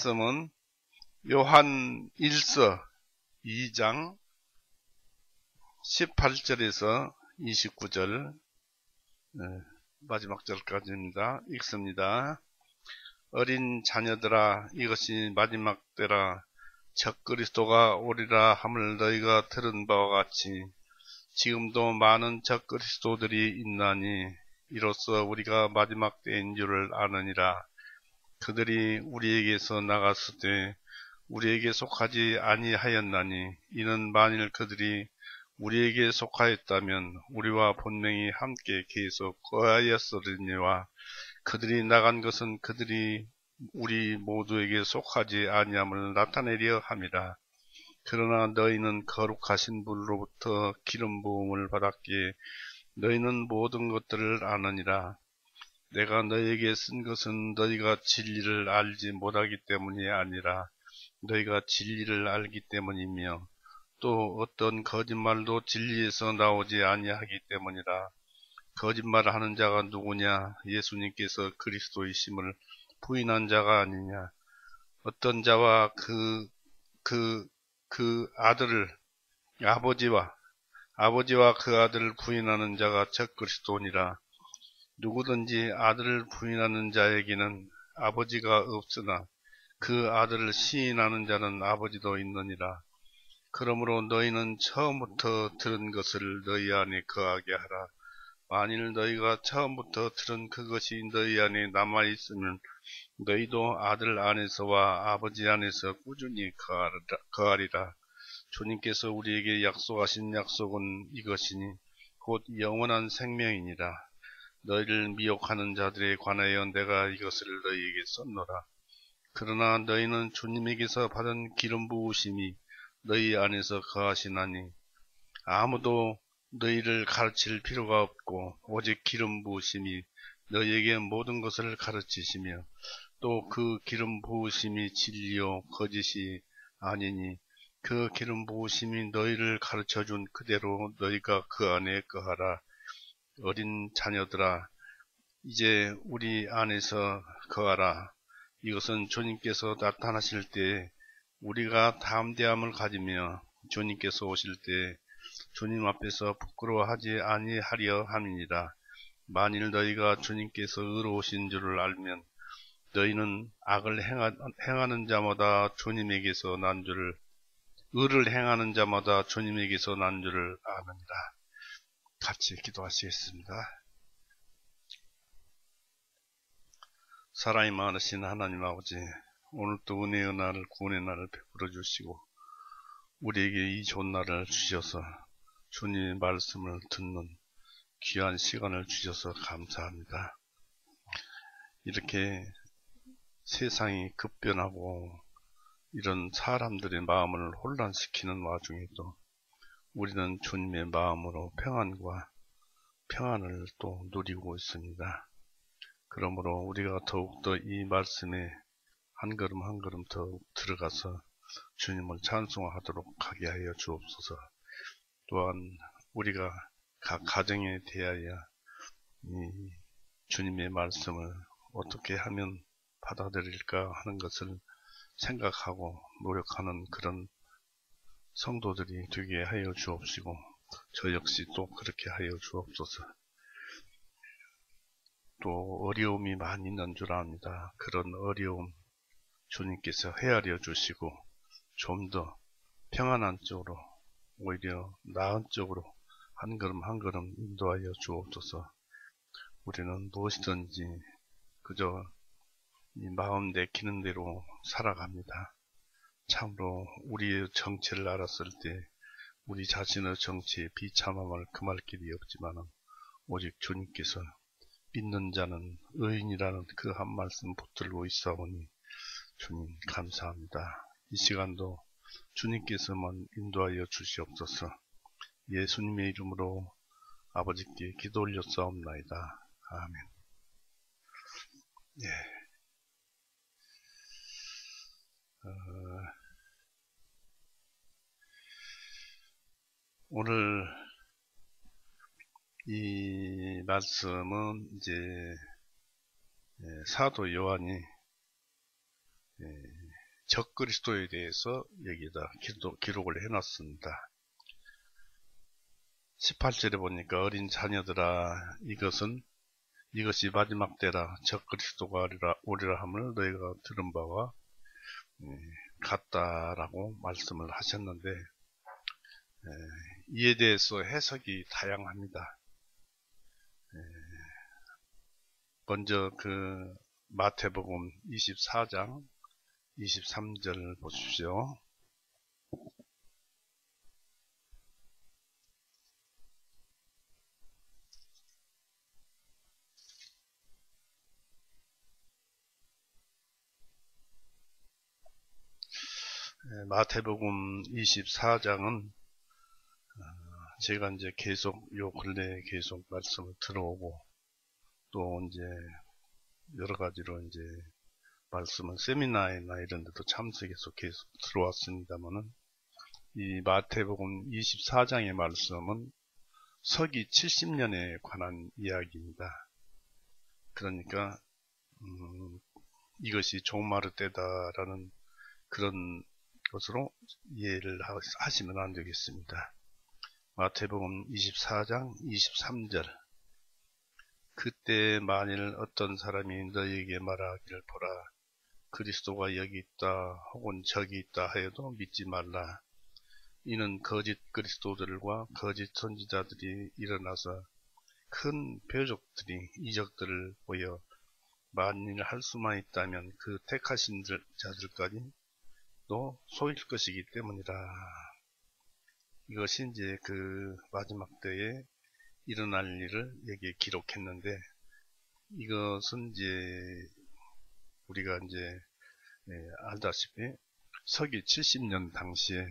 말씀은 요한 1서 2장 18절에서 29절 마지막 절까지입니다. 읽습니다. 어린 자녀들아, 이것이 마지막 때라. 적그리스도가 오리라 함을 너희가 들은 바와 같이 지금도 많은 적그리스도들이 있나니 이로써 우리가 마지막 때인 줄을 아느니라. 그들이 우리에게서 나갔을 때 우리에게 속하지 아니하였나니 이는 만일 그들이 우리에게 속하였다면 우리와 분명히 함께 계속 거하였으리니와 그들이 나간 것은 그들이 우리 모두에게 속하지 아니함을 나타내려 함이라. 그러나 너희는 거룩하신 분으로부터 기름 부음을 받았기에 너희는 모든 것들을 아느니라. 내가 너희에게 쓴 것은 너희가 진리를 알지 못하기 때문이 아니라 너희가 진리를 알기 때문이며 또 어떤 거짓말도 진리에서 나오지 아니하기 때문이라. 거짓말하는 자가 누구냐? 예수님께서 그리스도이심을 부인한 자가 아니냐? 어떤 자와 그 아들을 아버지와 그 아들을 부인하는 자가 적그리스도니라. 누구든지 아들을 부인하는 자에게는 아버지가 없으나 그 아들을 시인하는 자는 아버지도 있느니라. 그러므로 너희는 처음부터 들은 것을 너희 안에 거하게 하라. 만일 너희가 처음부터 들은 그것이 너희 안에 남아있으면 너희도 아들 안에서와 아버지 안에서 꾸준히 거하리라. 주님께서 우리에게 약속하신 약속은 이것이니 곧 영원한 생명이니라. 너희를 미혹하는 자들에 관하여 내가 이것을 너희에게 썼노라. 그러나 너희는 주님에게서 받은 기름 부으심이 너희 안에서 거하시나니 아무도 너희를 가르칠 필요가 없고 오직 기름 부으심이 너희에게 모든 것을 가르치시며 또 그 기름 부으심이 진리요 거짓이 아니니 그 기름 부으심이 너희를 가르쳐준 그대로 너희가 그 안에 거하라. 어린 자녀들아, 이제 우리 안에서 거하라. 이것은 주님께서 나타나실 때 우리가 담대함을 가지며 주님께서 오실 때 주님 앞에서 부끄러워하지 아니하려 함이니라. 만일 너희가 주님께서 의로우신 줄을 알면 너희는 악을 행하는 자마다 주님에게서 난 줄을 의를 행하는 자마다 주님에게서 난 줄을 아느니라. 같이 기도하시겠습니다. 사랑이 많으신 하나님 아버지, 오늘도 은혜의 날을 구원의 날을 베풀어 주시고 우리에게 이 좋은 날을 주셔서 주님의 말씀을 듣는 귀한 시간을 주셔서 감사합니다. 이렇게 세상이 급변하고 이런 사람들의 마음을 혼란시키는 와중에도 우리는 주님의 마음으로 평안을 또 누리고 있습니다. 그러므로 우리가 더욱더 이 말씀에 한 걸음 한 걸음 더욱 들어가서 주님을 찬송하도록 하게 하여 주옵소서. 또한 우리가 각 가정에 대하여 이 주님의 말씀을 어떻게 하면 받아들일까 하는 것을 생각하고 노력하는 그런 성도들이 되게 하여 주옵시고 저 역시 또 그렇게 하여 주옵소서. 또 어려움이 많이 있는 줄 압니다. 그런 어려움 주님께서 헤아려 주시고 좀 더 평안한 쪽으로 오히려 나은 쪽으로 한 걸음 한 걸음 인도하여 주옵소서. 우리는 무엇이든지 그저 이 마음 내키는 대로 살아갑니다. 참으로 우리의 정체를 알았을 때 우리 자신의 정체에 비참함을 금할 길이 없지만 오직 주님께서 믿는 자는 의인이라는 그 한 말씀 붙들고 있사오니 주님 감사합니다. 이 시간도 주님께서만 인도하여 주시옵소서. 예수님의 이름으로 아버지께 기도 올렸사옵나이다. 아멘. 예. 오늘 이 말씀은 이제 사도 요한이 적그리스도에 대해서 여기다 기록을 해놨습니다. 18절에 보니까 어린 자녀들아 이것이 마지막 때라 적그리스도가 오리라 함을 너희가 들은 바와 같다라고 말씀을 하셨는데 이에 대해서 해석이 다양합니다. 먼저 그 마태복음 24장 23절 보십시오. 마태복음 24장은 제가 이제 계속 요 근래에 계속 말씀을 들어오고 또 이제 여러 가지로 이제 말씀은 세미나나 이런 데도 참석해서 계속 들어왔습니다만은 이 마태복음 24장의 말씀은 서기 70년에 관한 이야기입니다. 그러니까 이것이 종말의 때다라는 그런 것으로 이해를 하시면 안 되겠습니다. 마태복음 24장 23절 그때 만일 어떤 사람이 너희에게 말하기를 보라 그리스도가 여기 있다 혹은 저기 있다 하여도 믿지 말라. 이는 거짓 그리스도들과 거짓 선지자들이 일어나서 큰 표적들이 이적들을 보여 만일 할 수만 있다면 그 택하신 자들까지 또 속일 것이기 때문이라. 이것이 이제 그 마지막 때에 일어날 일을 여기에 기록했는데 이것은 이제 우리가 이제 알다시피 서기 70년 당시에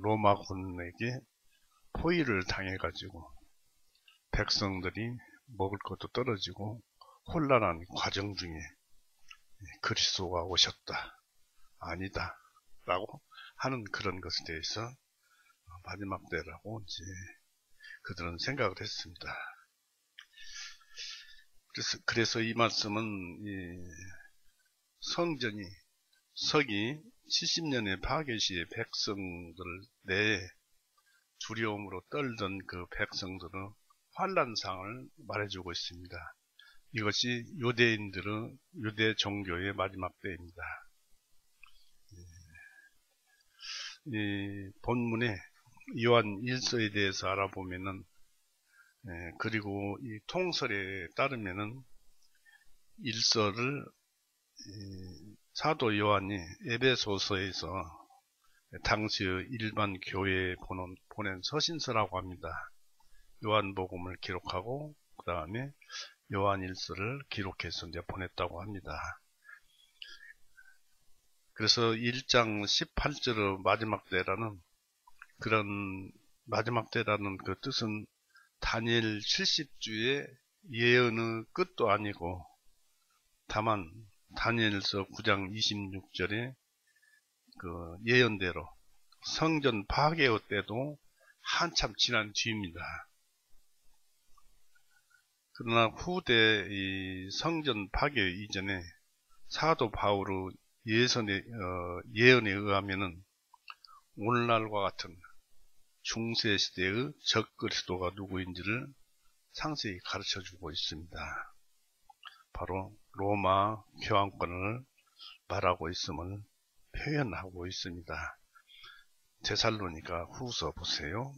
로마군에게 포위를 당해가지고 백성들이 먹을 것도 떨어지고 혼란한 과정 중에 그리스도가 오셨다. 아니다. 라고 하는 그런 것에 대해서 마지막 때라고 이제 그들은 생각을 했습니다. 그래서 이 말씀은 이 성전이 서기 70년의 파괴 시에 백성들 내에 두려움으로 떨던 그 백성들은 환란상을 말해주고 있습니다. 이것이 유대인들의 유대 종교의 마지막 때입니다. 이 본문에 요한 1서에 대해서 알아보면은 그리고 이 통설에 따르면은 1서를 사도 요한이 에베소서에서 당시의 일반 교회에 보낸 서신서라고 합니다. 요한복음을 기록하고 그 다음에 요한 1서를 기록해서 이제 보냈다고 합니다. 그래서 1장 18절의 마지막 때라는 그런 마지막 때라는 그 뜻은 다니엘 70주의 예언의 끝도 아니고 다만 다니엘서 9장 26절에 그 예언대로 성전 파괴의 때도 한참 지난 뒤입니다. 그러나 후대 이 성전 파괴 이전에 사도 바울의 예언에 의하면은 오늘날과 같은 중세 시대의 적그리스도가 누구인지를 상세히 가르쳐주고 있습니다. 바로 로마 교황권을 말하고 있음을 표현하고 있습니다. 데살로니가 후서 보세요.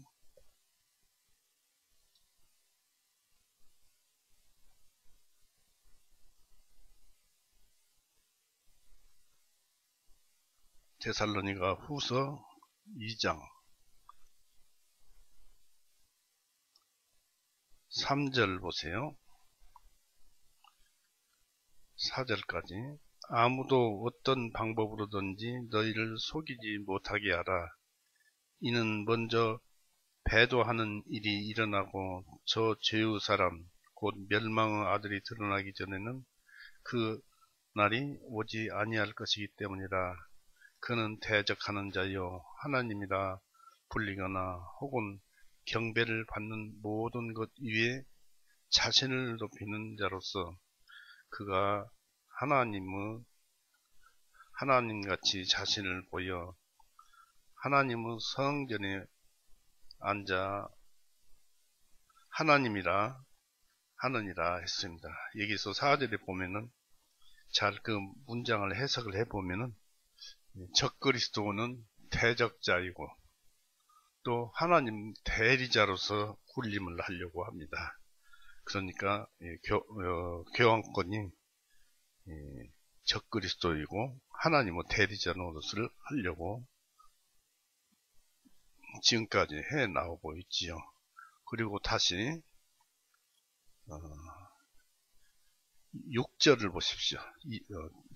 데살로니가 후서 2장 3절 보세요. 4절까지 아무도 어떤 방법으로든지 너희를 속이지 못하게 하라. 이는 먼저 배도하는 일이 일어나고 저 죄의 사람 곧 멸망의 아들이 드러나기 전에는 그 날이 오지 아니할 것이기 때문이라. 그는 대적하는 자여 하나님이라 불리거나 혹은 경배를 받는 모든 것 위에 자신을 높이는 자로서 그가 하나님같이 자신을 보여 하나님의 성전에 앉아 하나님이라 하느니라 했습니다. 여기서 4절에 보면은 잘 그 문장을 해석을 해보면은 적그리스도는 대적자이고 또 하나님 대리자로서 군림을 하려고 합니다. 그러니까 교황권이 적그리스도이고 하나님의 대리자 노릇을 하려고 지금까지 해 나오고 있지요. 그리고 다시 6절을 보십시오.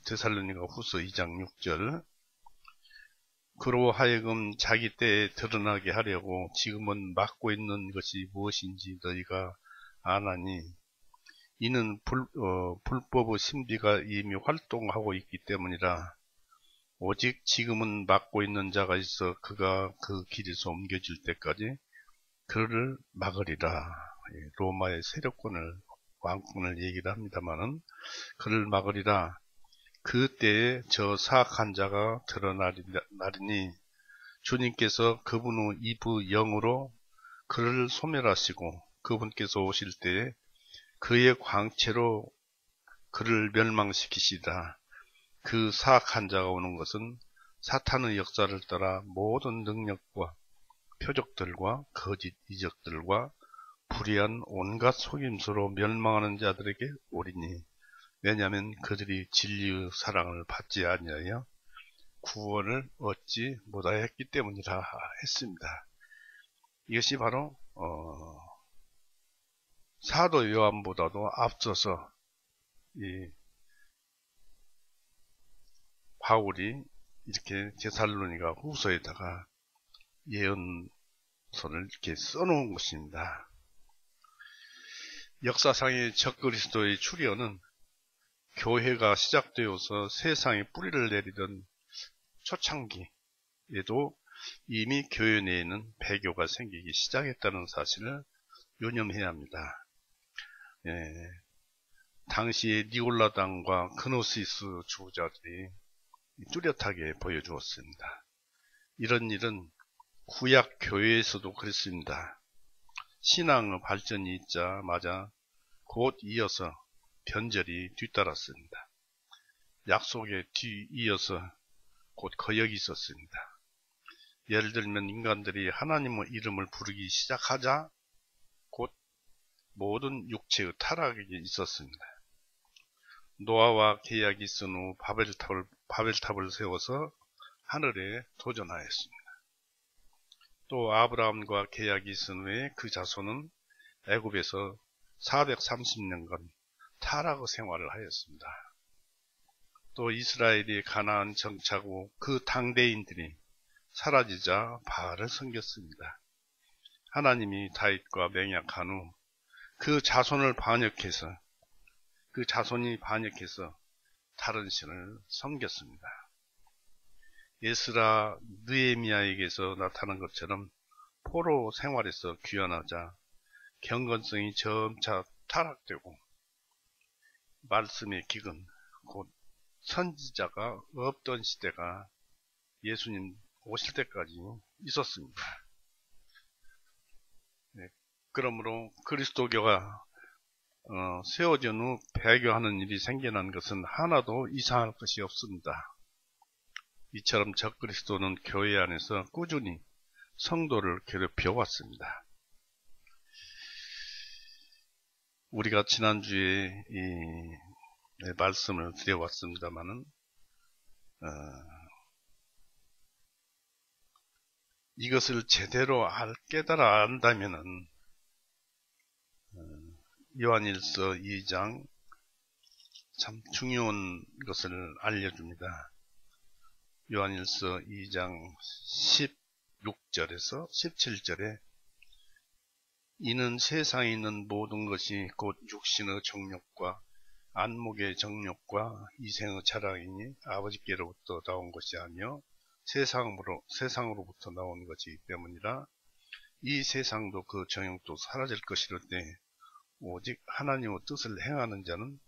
데살로니가 후서 2장 6절. 그로 하여금 자기 때에 드러나게 하려고 지금은 막고 있는 것이 무엇인지 너희가 아나니 이는 불법의 신비가 이미 활동하고 있기 때문이라. 오직 지금은 막고 있는 자가 있어 그가 그 길에서 옮겨질 때까지 그를 막으리라. 로마의 세력권을 왕권을 얘기를 합니다마는 그를 막으리라. 그때에 저 사악한 자가 드러나리니 주님께서 그분의 이브 영으로 그를 소멸하시고 그분께서 오실 때에 그의 광채로 그를 멸망시키시다. 그 사악한 자가 오는 것은 사탄의 역사를 따라 모든 능력과 표적들과 거짓 이적들과 불의한 온갖 속임수로 멸망하는 자들에게 오리니 왜냐하면 그들이 진리의 사랑을 받지 아니하여 구원을 얻지 못하였기 때문이라 했습니다. 이것이 바로 사도 요한보다도 앞서서 이 바울이 이렇게 데살로니가 후서에다가 예언서를 이렇게 써놓은 것입니다. 역사상의 적그리스도의 출현은 교회가 시작되어서 세상에 뿌리를 내리던 초창기에도 이미 교회 내에는 배교가 생기기 시작했다는 사실을 유념해야 합니다. 당시에 니골라당과 그노시스 주자들이 뚜렷하게 보여주었습니다. 이런 일은 구약 교회에서도 그랬습니다. 신앙의 발전이 있자마자 곧 이어서 변절이 뒤따랐습니다. 약속에 뒤이어서 곧 거역이 있었습니다. 예를 들면 인간들이 하나님의 이름을 부르기 시작하자 곧 모든 육체의 타락이 있었습니다. 노아와 계약이 있은 후 바벨탑을 세워서 하늘에 도전하였습니다. 또 아브라함과 계약이 있은 후에 그 자손은 애굽에서 430년간 타락의 생활을 하였습니다. 또 이스라엘이 가나안 정착 후 그 당대인들이 사라지자 바알을 섬겼습니다. 하나님이 다윗과 맹약한 후 그 자손이 반역해서 다른 신을 섬겼습니다. 에스라 느헤미야에게서 나타난 것처럼 포로 생활에서 귀환하자 경건성이 점차 타락되고 말씀의 기근, 곧 선지자가 없던 시대가 예수님 오실 때까지 있었습니다. 그러므로 그리스도교가 세워진 후 배교하는 일이 생겨난 것은 하나도 이상할 것이 없습니다. 이처럼 적그리스도는 교회 안에서 꾸준히 성도를 괴롭혀 왔습니다. 우리가 지난주에 이 말씀을 드려왔습니다마는 이것을 제대로 깨달아 안다면은 요한일서 2장 참 중요한 것을 알려줍니다. 요한일서 2장 16절에서 17절에 이는 세상에 있는 모든 것이 곧 육신의 정욕과 안목의 정욕과 이생의 자랑이니 아버지께로부터 나온 것이 아니요 세상으로부터 나온 것이기 때문이라. 이 세상도 그 정욕도 사라질 것이로되 오직 하나님의 뜻을 행하는 자는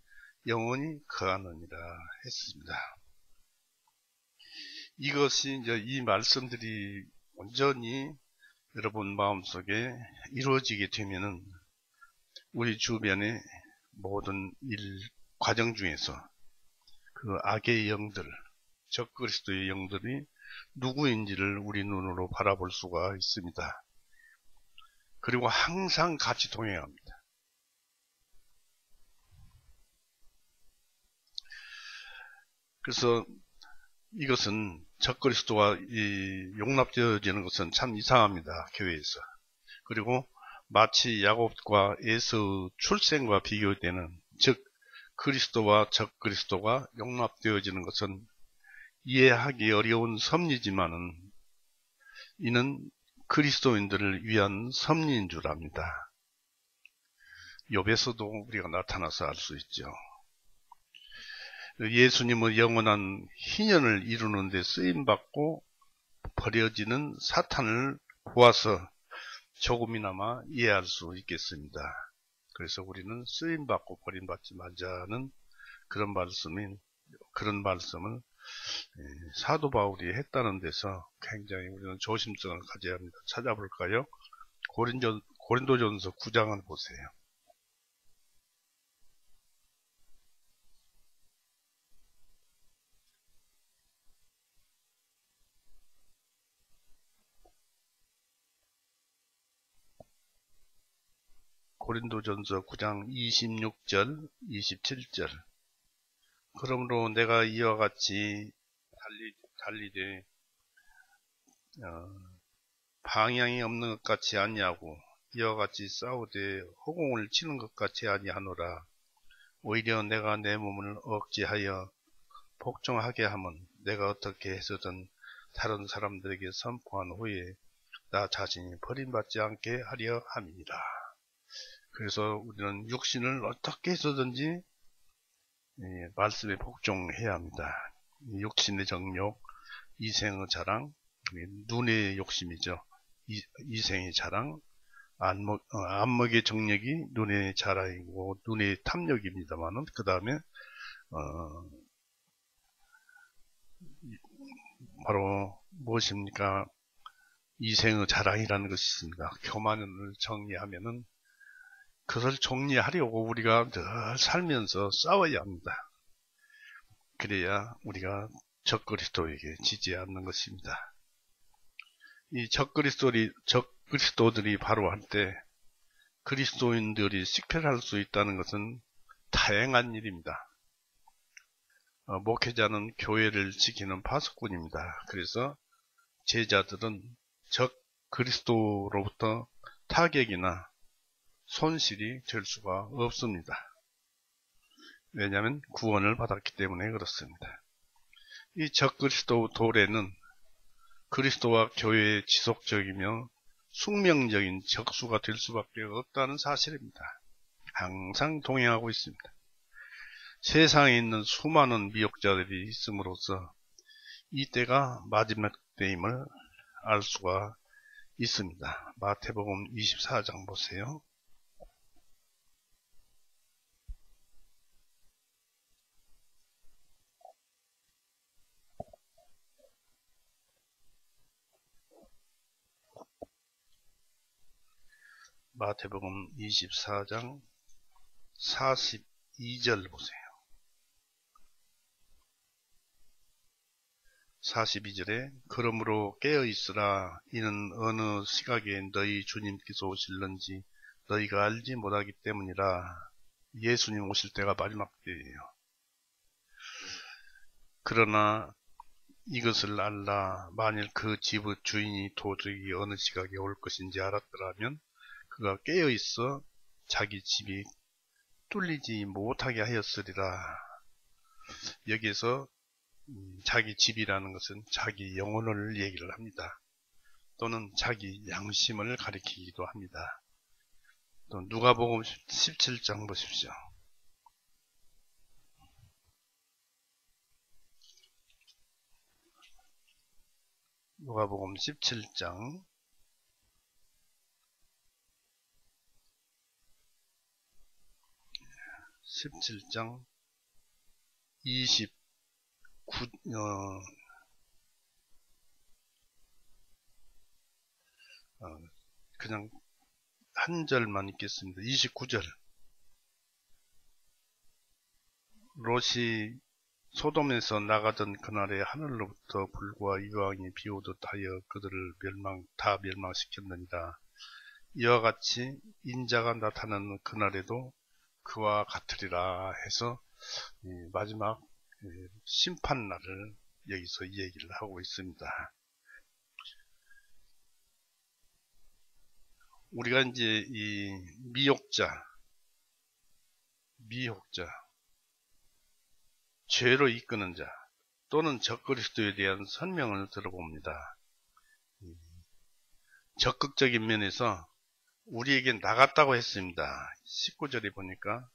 영원히 거하느니라 했습니다. 이것이 이제 이 말씀들이 온전히 여러분 마음속에 이루어지게 되면은 우리 주변의 모든 과정 중에서 그 악의 영들, 적그리스도의 영들이 누구인지를 우리 눈으로 바라볼 수가 있습니다. 그리고 항상 같이 동행합니다. 그래서 이것은 적그리스도가 용납되어지는 것은 참 이상합니다. 교회에서. 그리고 마치 야곱과 에서의 출생과 비교되는, 즉 그리스도와 적그리스도가 용납되어지는 것은 이해하기 어려운 섭리지만은 이는 그리스도인들을 위한 섭리인 줄 압니다. 욥에서도 우리가 나타나서 알 수 있죠. 예수님은 영원한 희년을 이루는 데 쓰임받고 버려지는 사탄을 보아서 조금이나마 이해할 수 있겠습니다. 그래서 우리는 쓰임받고 버림받지 말자는 그런 말씀을 사도 바울이 했다는 데서 굉장히 우리는 조심성을 가져야 합니다. 찾아볼까요? 고린도전서 9장을 보세요. 고린도전서 9장 26절, 27절. 그러므로 내가 이와 같이 달리되 방향이 없는 것 같이 아니하고 이와 같이 싸우되 허공을 치는 것 같이 아니하노라. 오히려 내가 내 몸을 억제하여 복종하게 하면 내가 어떻게 해서든 다른 사람들에게 선포한 후에 나 자신이 버림받지 않게 하려 함이니라. 그래서 우리는 육신을 어떻게 해서든지 말씀에 복종해야 합니다. 육신의 정욕, 이생의 자랑, 눈의 욕심이죠. 이생의 자랑, 안목의 정력이 눈의 자랑이고 눈의 탐욕입니다만은 그 다음에 바로 무엇입니까? 이생의 자랑이라는 것이 있습니다. 교만을 정리하면은 그것을 정리하려고 우리가 늘 살면서 싸워야 합니다. 그래야 우리가 적그리스도에게 지지 않는 것입니다. 이 적그리스도들이 바로 할 때 그리스도인들이 식별할 수 있다는 것은 다행한 일입니다. 목회자는 교회를 지키는 파수꾼입니다. 그래서 제자들은 적그리스도로부터 타격이나 손실이 될 수가 없습니다. 왜냐하면 구원을 받았기 때문에 그렇습니다. 이 적그리스도 도래는 그리스도와 교회의 지속적이며 숙명적인 적수가 될 수밖에 없다는 사실입니다. 항상 동행하고 있습니다. 세상에 있는 수많은 미혹자들이 있음으로써 이 때가 마지막 때임을 알 수가 있습니다. 마태복음 24장 보세요. 마태복음 24장 42절 보세요. 42절에 그러므로 깨어있으라. 이는 어느 시각에 너희 주님께서 오실는지 너희가 알지 못하기 때문이라. 예수님 오실 때가 마지막 때예요. 그러나 이것을 알라. 만일 그 집의 주인이 도저히 어느 시각에 올 것인지 알았더라면 그가 깨어있어 자기 집이 뚫리지 못하게 하였으리라. 여기에서 자기 집이라는 것은 자기 영혼을 얘기를 합니다. 또는 자기 양심을 가리키기도 합니다. 또 누가복음 17장 보십시오. 누가복음 17장 17장 29, 그냥 한 절만 읽겠습니다. 29절. 롯이 소돔에서 나가던 그날에 하늘로부터 불과 이방이 비오듯 하여 그들을 다 멸망시켰느니라. 이와 같이 인자가 나타나는 그날에도 그와 같으리라 해서 마지막 심판날을 여기서 이 얘기를 하고 있습니다. 우리가 이제 이 미혹자, 죄로 이끄는 자 또는 적그리스도에 대한 설명을 들어봅니다. 적극적인 면에서 우리에게 나갔다고 했습니다. 19절에 보니까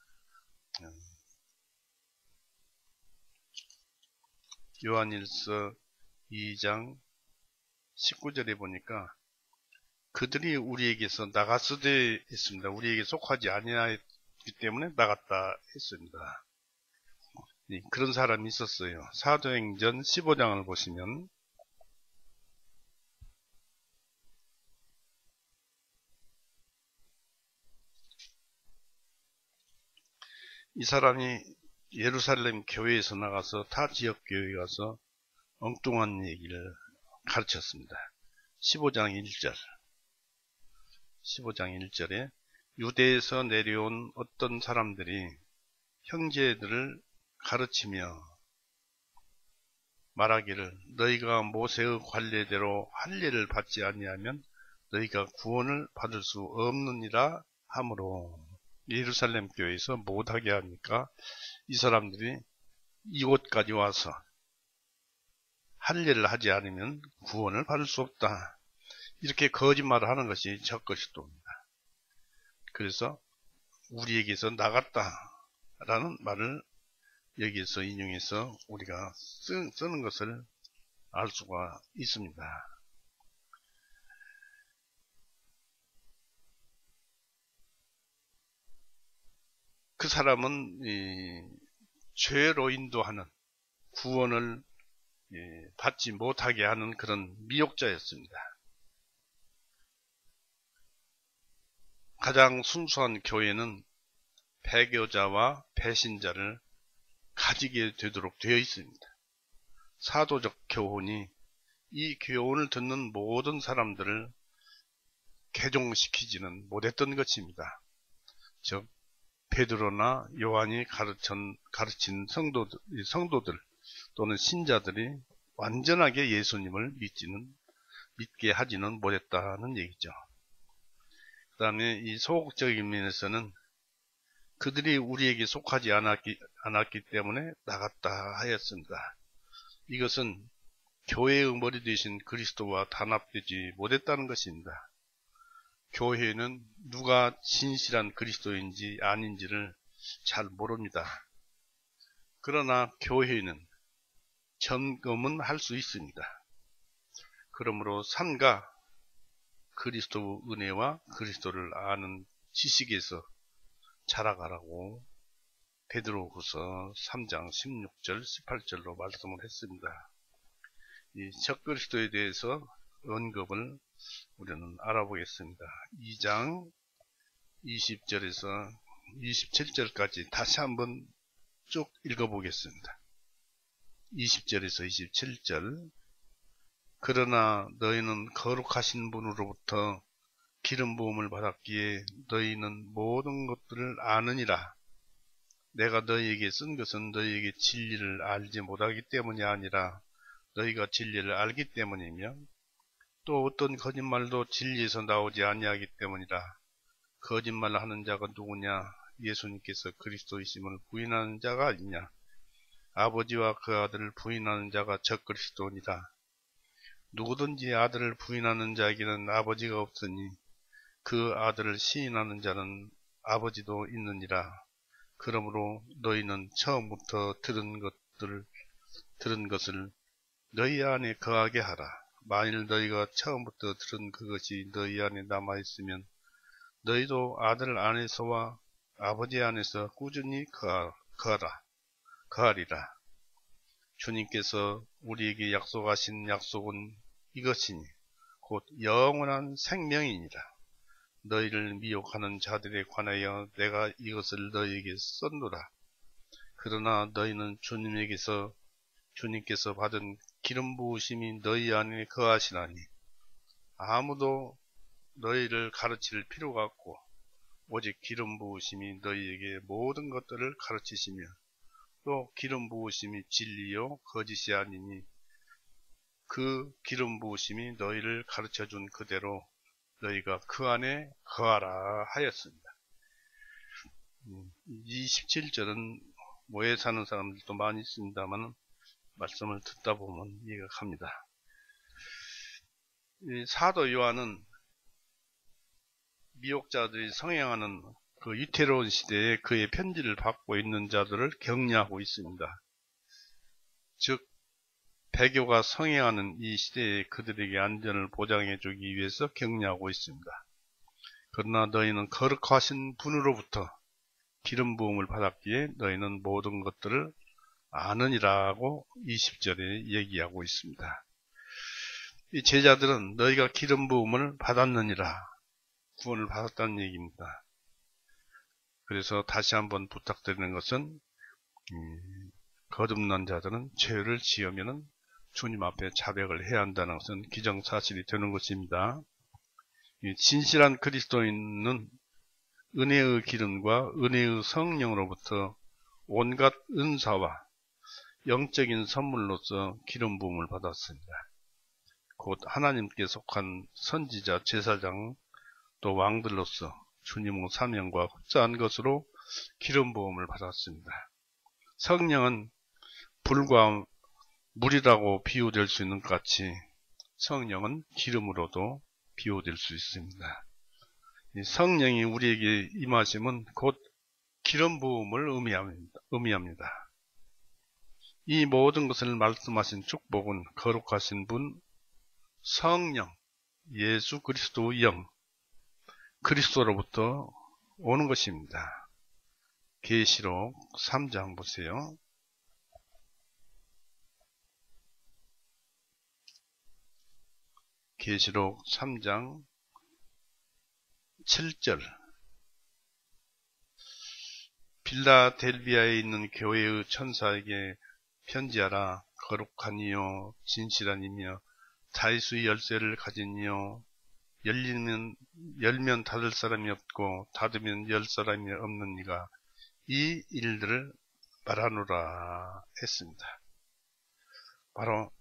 요한일서 2장 19절에 보니까 그들이 우리에게서 나갔으되 했습니다. 우리에게 속하지 아니하였기 때문에 나갔다 했습니다. 그런 사람이 있었어요. 사도행전 15장을 보시면 이 사람이 예루살렘 교회에서 나가서 타 지역 교회에 가서 엉뚱한 얘기를 가르쳤습니다. 15장 1절에 유대에서 내려온 어떤 사람들이 형제들을 가르치며 말하기를 너희가 모세의 관례대로 할례를 받지 아니하면 너희가 구원을 받을 수 없느니라 하므로 예루살렘 교회에서 못하게 하니까 이 사람들이 이곳까지 와서 할례를 하지 않으면 구원을 받을 수 없다. 이렇게 거짓말을 하는 것이 적그리스도입니다. 그래서 우리에게서 나갔다라는 말을 여기에서 인용해서 우리가 쓰는 것을 알 수가 있습니다. 그 사람은 죄로 인도하는 구원을 받지 못하게 하는 그런 미혹자였습니다. 가장 순수한 교회는 배교자와 배신자를 가지게 되도록 되어 있습니다. 사도적 교훈이 이 교훈을 듣는 모든 사람들을 개종시키지는 못했던 것입니다. 즉 베드로나 요한이 가르친 성도들 또는 신자들이 완전하게 예수님을 믿게 하지는 못했다는 얘기죠. 그 다음에 이 소극적인 면에서는 그들이 우리에게 속하지 않았기 때문에 나갔다 하였습니다. 이것은 교회의 머리 되신 그리스도와 단합되지 못했다는 것입니다. 교회는 누가 진실한 그리스도인지 아닌지를 잘 모릅니다. 그러나 교회는 점검은 할 수 있습니다. 그러므로 삼가 그리스도 은혜와 그리스도를 아는 지식에서 자라가라고 베드로후서 3장 16절 18절로 말씀을 했습니다. 이 적그리스도에 대해서 언급을 우리는 알아보겠습니다. 2장 20절에서 27절까지 다시 한번 쭉 읽어보겠습니다. 20절에서 27절 그러나 너희는 거룩하신 분으로부터 기름 부음을 받았기에 너희는 모든 것들을 아느니라. 내가 너희에게 쓴 것은 너희에게 진리를 알지 못하기 때문이 아니라 너희가 진리를 알기 때문이며 또 어떤 거짓말도 진리에서 나오지 아니하기 때문이라. 거짓말을 하는 자가 누구냐? 예수님께서 그리스도이심을 부인하는 자가 있냐? 아버지와 그 아들을 부인하는 자가 적그리스도니라. 누구든지 아들을 부인하는 자에게는 아버지가 없으니 그 아들을 시인하는 자는 아버지도 있느니라. 그러므로 너희는 처음부터 들은 것을 너희 안에 거하게 하라. 만일 너희가 처음부터 들은 그것이 너희 안에 남아있으면 너희도 아들 안에서와 아버지 안에서 꾸준히 거하리라. 주님께서 우리에게 약속하신 약속은 이것이니 곧 영원한 생명이니라. 너희를 미혹하는 자들에 관하여 내가 이것을 너희에게 썼노라. 그러나 너희는 주님께서 받은 기름 부으심이 너희 안에 거하시나니 아무도 너희를 가르칠 필요가 없고 오직 기름 부으심이 너희에게 모든 것들을 가르치시며 또 기름 부으심이 진리요 거짓이 아니니 그 기름 부으심이 너희를 가르쳐준 그대로 너희가 그 안에 거하라 하였습니다. 이 17절은 모에 사는 사람들도 많이 있습니다만 말씀을 듣다 보면 이해가 갑니다. 이 사도 요한은 미혹자들이 성행하는 그 위태로운 시대에 그의 편지를 받고 있는 자들을 격려하고 있습니다. 즉 배교가 성행하는 이 시대에 그들에게 안전을 보장해 주기 위해서 격려하고 있습니다. 그러나 너희는 거룩하신 분으로부터 기름 부음을 받았기에 너희는 모든 것들을 아느니라고 20절에 얘기하고 있습니다. 이 제자들은 너희가 기름 부음을 받았느니라 구원을 받았다는 얘기입니다. 그래서 다시 한번 부탁드리는 것은 거듭난 자들은 죄를 지으면 주님 앞에 자백을 해야 한다는 것은 기정사실이 되는 것입니다. 진실한 그리스도인은 은혜의 기름과 은혜의 성령으로부터 온갖 은사와 영적인 선물로서 기름 부음을 받았습니다. 곧 하나님께 속한 선지자, 제사장, 또 왕들로서 주님의 사명과 흡사한 것으로 기름 부음을 받았습니다. 성령은 불과 물이라고 비유될 수 있는 것 같이 성령은 기름으로도 비유될 수 있습니다. 이 성령이 우리에게 임하심은 곧 기름 부음을 의미합니다. 이 모든 것을 말씀하신 축복은 거룩하신 분, 성령, 예수 그리스도의 영, 그리스도로부터 오는 것입니다. 계시록 3장 보세요. 계시록 3장 7절 빌라델비아에 있는 교회의 천사에게 편지하라. 거룩한 이요 진실한 이며 다윗의 열쇠를 가진 이요 열면 닫을 사람이 없고 닫으면 열 사람이 없는 이가 이 일들을 말하노라 했습니다. 바로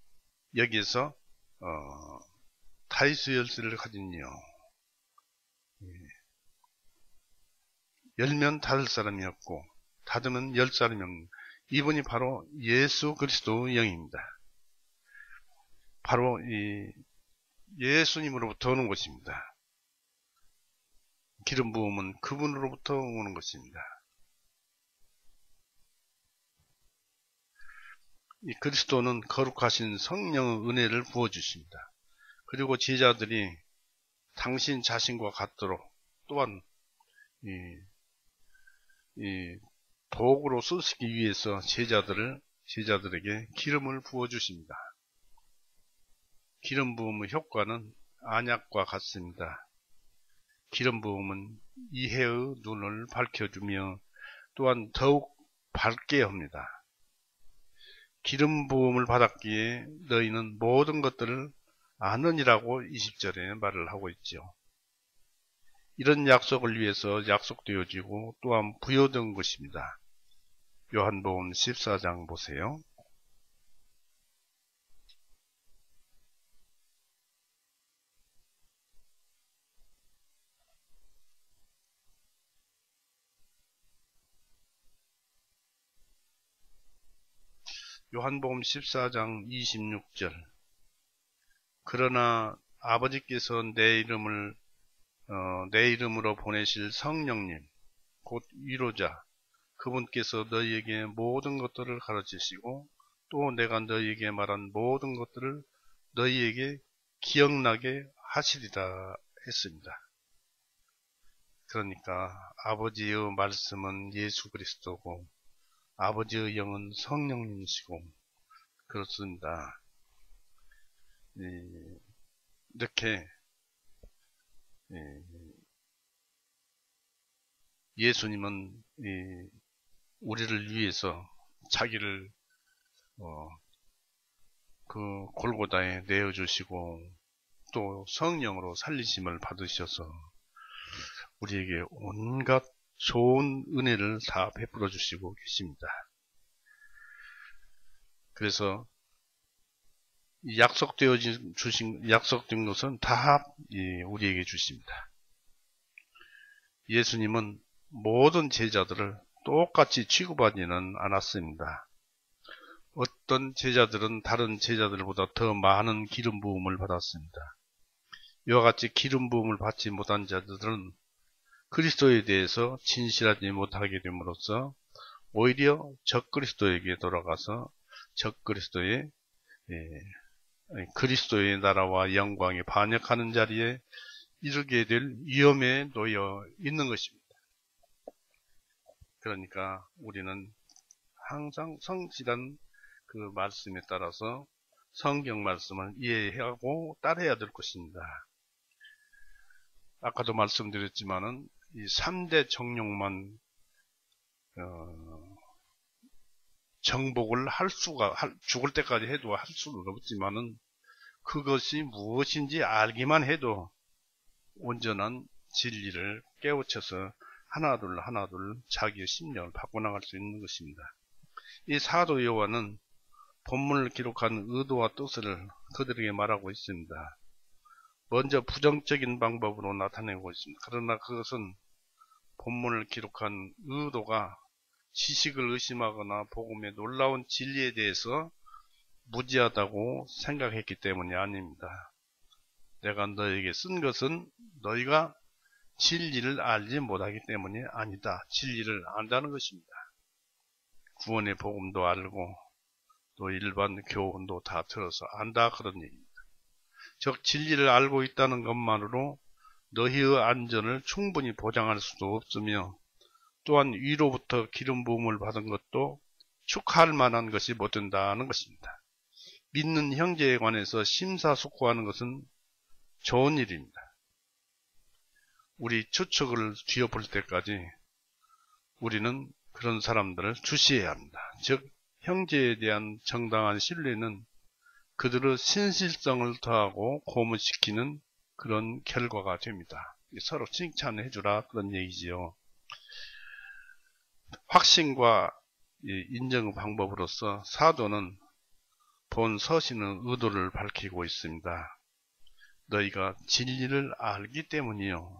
여기에서 다윗의 열쇠를 가진 이요 열면 닫을 사람이 없고 닫으면 열 사람이 없는 이분이 바로 예수 그리스도의 영입니다. 바로 이 예수님으로부터 오는 것입니다. 기름 부음은 그분으로부터 오는 것입니다. 이 그리스도는 거룩하신 성령의 은혜를 부어주십니다. 그리고 제자들이 당신 자신과 같도록 또한 이 도구로 쓰시기 위해서 제자들에게 기름을 부어주십니다. 기름 부음의 효과는 안약과 같습니다. 기름 부음은 이해의 눈을 밝혀주며 또한 더욱 밝게 합니다. 기름 부음을 받았기에 너희는 모든 것들을 아느니라고 20절에 말을 하고 있죠. 이런 약속을 위해서 약속되어지고 또한 부여된 것입니다. 요한복음 14장 보세요. 요한복음 14장 26절 그러나 아버지께서 내 이름으로 보내실 성령님 곧 위로자 그분께서 너희에게 모든 것들을 가르치시고 또 내가 너희에게 말한 모든 것들을 너희에게 기억나게 하시리라 했습니다. 그러니까 아버지의 말씀은 예수 그리스도고 아버지의 영은 성령님이시고 그렇습니다. 이렇게 예수님은 우리를 위해서 자기를 그 골고다에 내어주시고 또 성령으로 살리심을 받으셔서 우리에게 온갖 좋은 은혜를 다 베풀어 주시고 계십니다. 그래서 약속된 것은 다 우리에게 주십니다. 예수님은 모든 제자들을 똑같이 취급하지는 않았습니다. 어떤 제자들은 다른 제자들보다 더 많은 기름 부음을 받았습니다. 이와 같이 기름 부음을 받지 못한 자들은 그리스도에 대해서 진실하지 못하게 됨으로써 오히려 적그리스도에게 돌아가서 적그리스도의 그리스도의 나라와 영광에 반역하는 자리에 이르게 될 위험에 놓여 있는 것입니다. 그러니까 우리는 항상 성실한 그 말씀에 따라서 성경 말씀을 이해하고 따라야 될 것입니다. 아까도 말씀드렸지만은 이 3대 정욕만 정복을 죽을 때까지 해도 할 수는 없지만은 그것이 무엇인지 알기만 해도 온전한 진리를 깨우쳐서 하나둘 자기의 심령을 바꿔나갈 수 있는 것입니다. 이 사도 요한은 본문을 기록한 의도와 뜻을 그들에게 말하고 있습니다. 먼저 부정적인 방법으로 나타내고 있습니다. 그러나 그것은 본문을 기록한 의도가 지식을 의심하거나 복음의 놀라운 진리에 대해서 무지하다고 생각했기 때문이 아닙니다. 내가 너에게 쓴 것은 너희가 진리를 알지 못하기 때문이 아니다. 진리를 안다는 것입니다. 구원의 복음도 알고 또 일반 교훈도 다 들어서 안다 그런 얘기입니다. 즉 진리를 알고 있다는 것만으로 너희의 안전을 충분히 보장할 수도 없으며 또한 위로부터 기름 부음을 받은 것도 축하할 만한 것이 못 된다는 것입니다. 믿는 형제에 관해서 심사숙고하는 것은 좋은 일입니다. 우리 추측을 뒤엎을 때까지 우리는 그런 사람들을 주시해야 합니다. 즉 형제에 대한 정당한 신뢰는 그들의 신실성을 더하고 고무시키는 그런 결과가 됩니다. 서로 칭찬해 주라 그런 얘기지요. 확신과 인정 방법으로서 사도는 본 서신의 의도를 밝히고 있습니다. 너희가 진리를 알기 때문이요.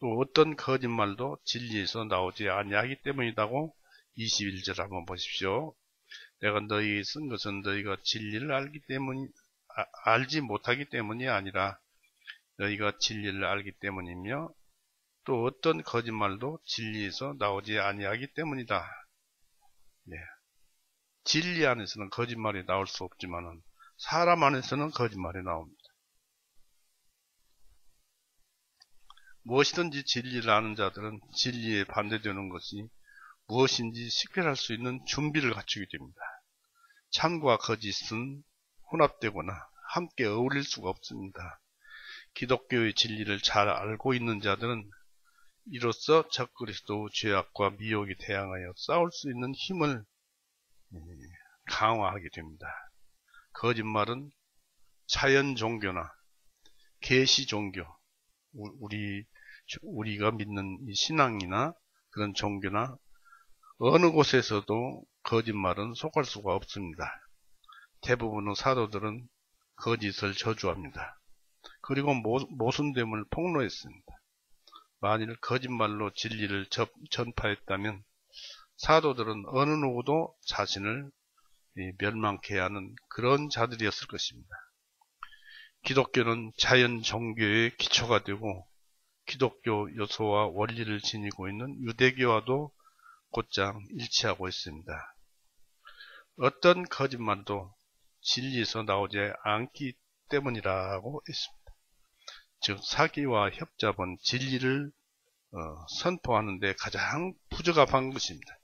또 어떤 거짓말도 진리에서 나오지 아니하기 때문이라고 21절 한번 보십시오. 내가 너희에게 쓴 것은 너희가 진리를 알지 못하기 때문이 아니라 너희가 진리를 알기 때문이며 또 어떤 거짓말도 진리에서 나오지 아니하기 때문이다. 네. 진리 안에서는 거짓말이 나올 수 없지만 사람 안에서는 거짓말이 나옵니다. 무엇이든지 진리를 아는 자들은 진리에 반대되는 것이 무엇인지 식별할 수 있는 준비를 갖추게 됩니다. 참과 거짓은 혼합되거나 함께 어울릴 수가 없습니다. 기독교의 진리를 잘 알고 있는 자들은 이로써 적그리스도 죄악과 미혹에 대항하여 싸울 수 있는 힘을 강화하게 됩니다. 거짓말은 자연 종교나 계시 종교, 우리가 믿는 이 신앙이나 그런 종교나 어느 곳에서도 거짓말은 속할 수가 없습니다. 대부분의 사도들은 거짓을 저주합니다. 그리고 모순됨을 폭로했습니다. 만일 거짓말로 진리를 전파했다면 사도들은 어느 누구도 자신을 멸망케 하는 그런 자들이었을 것입니다. 기독교는 자연 종교의 기초가 되고 기독교 요소와 원리를 지니고 있는 유대교와도 곧장 일치하고 있습니다. 어떤 거짓말도 진리에서 나오지 않기 때문이라고 했습니다. 즉 사기와 협잡은 진리를 선포하는 데 가장 부적합한 것입니다.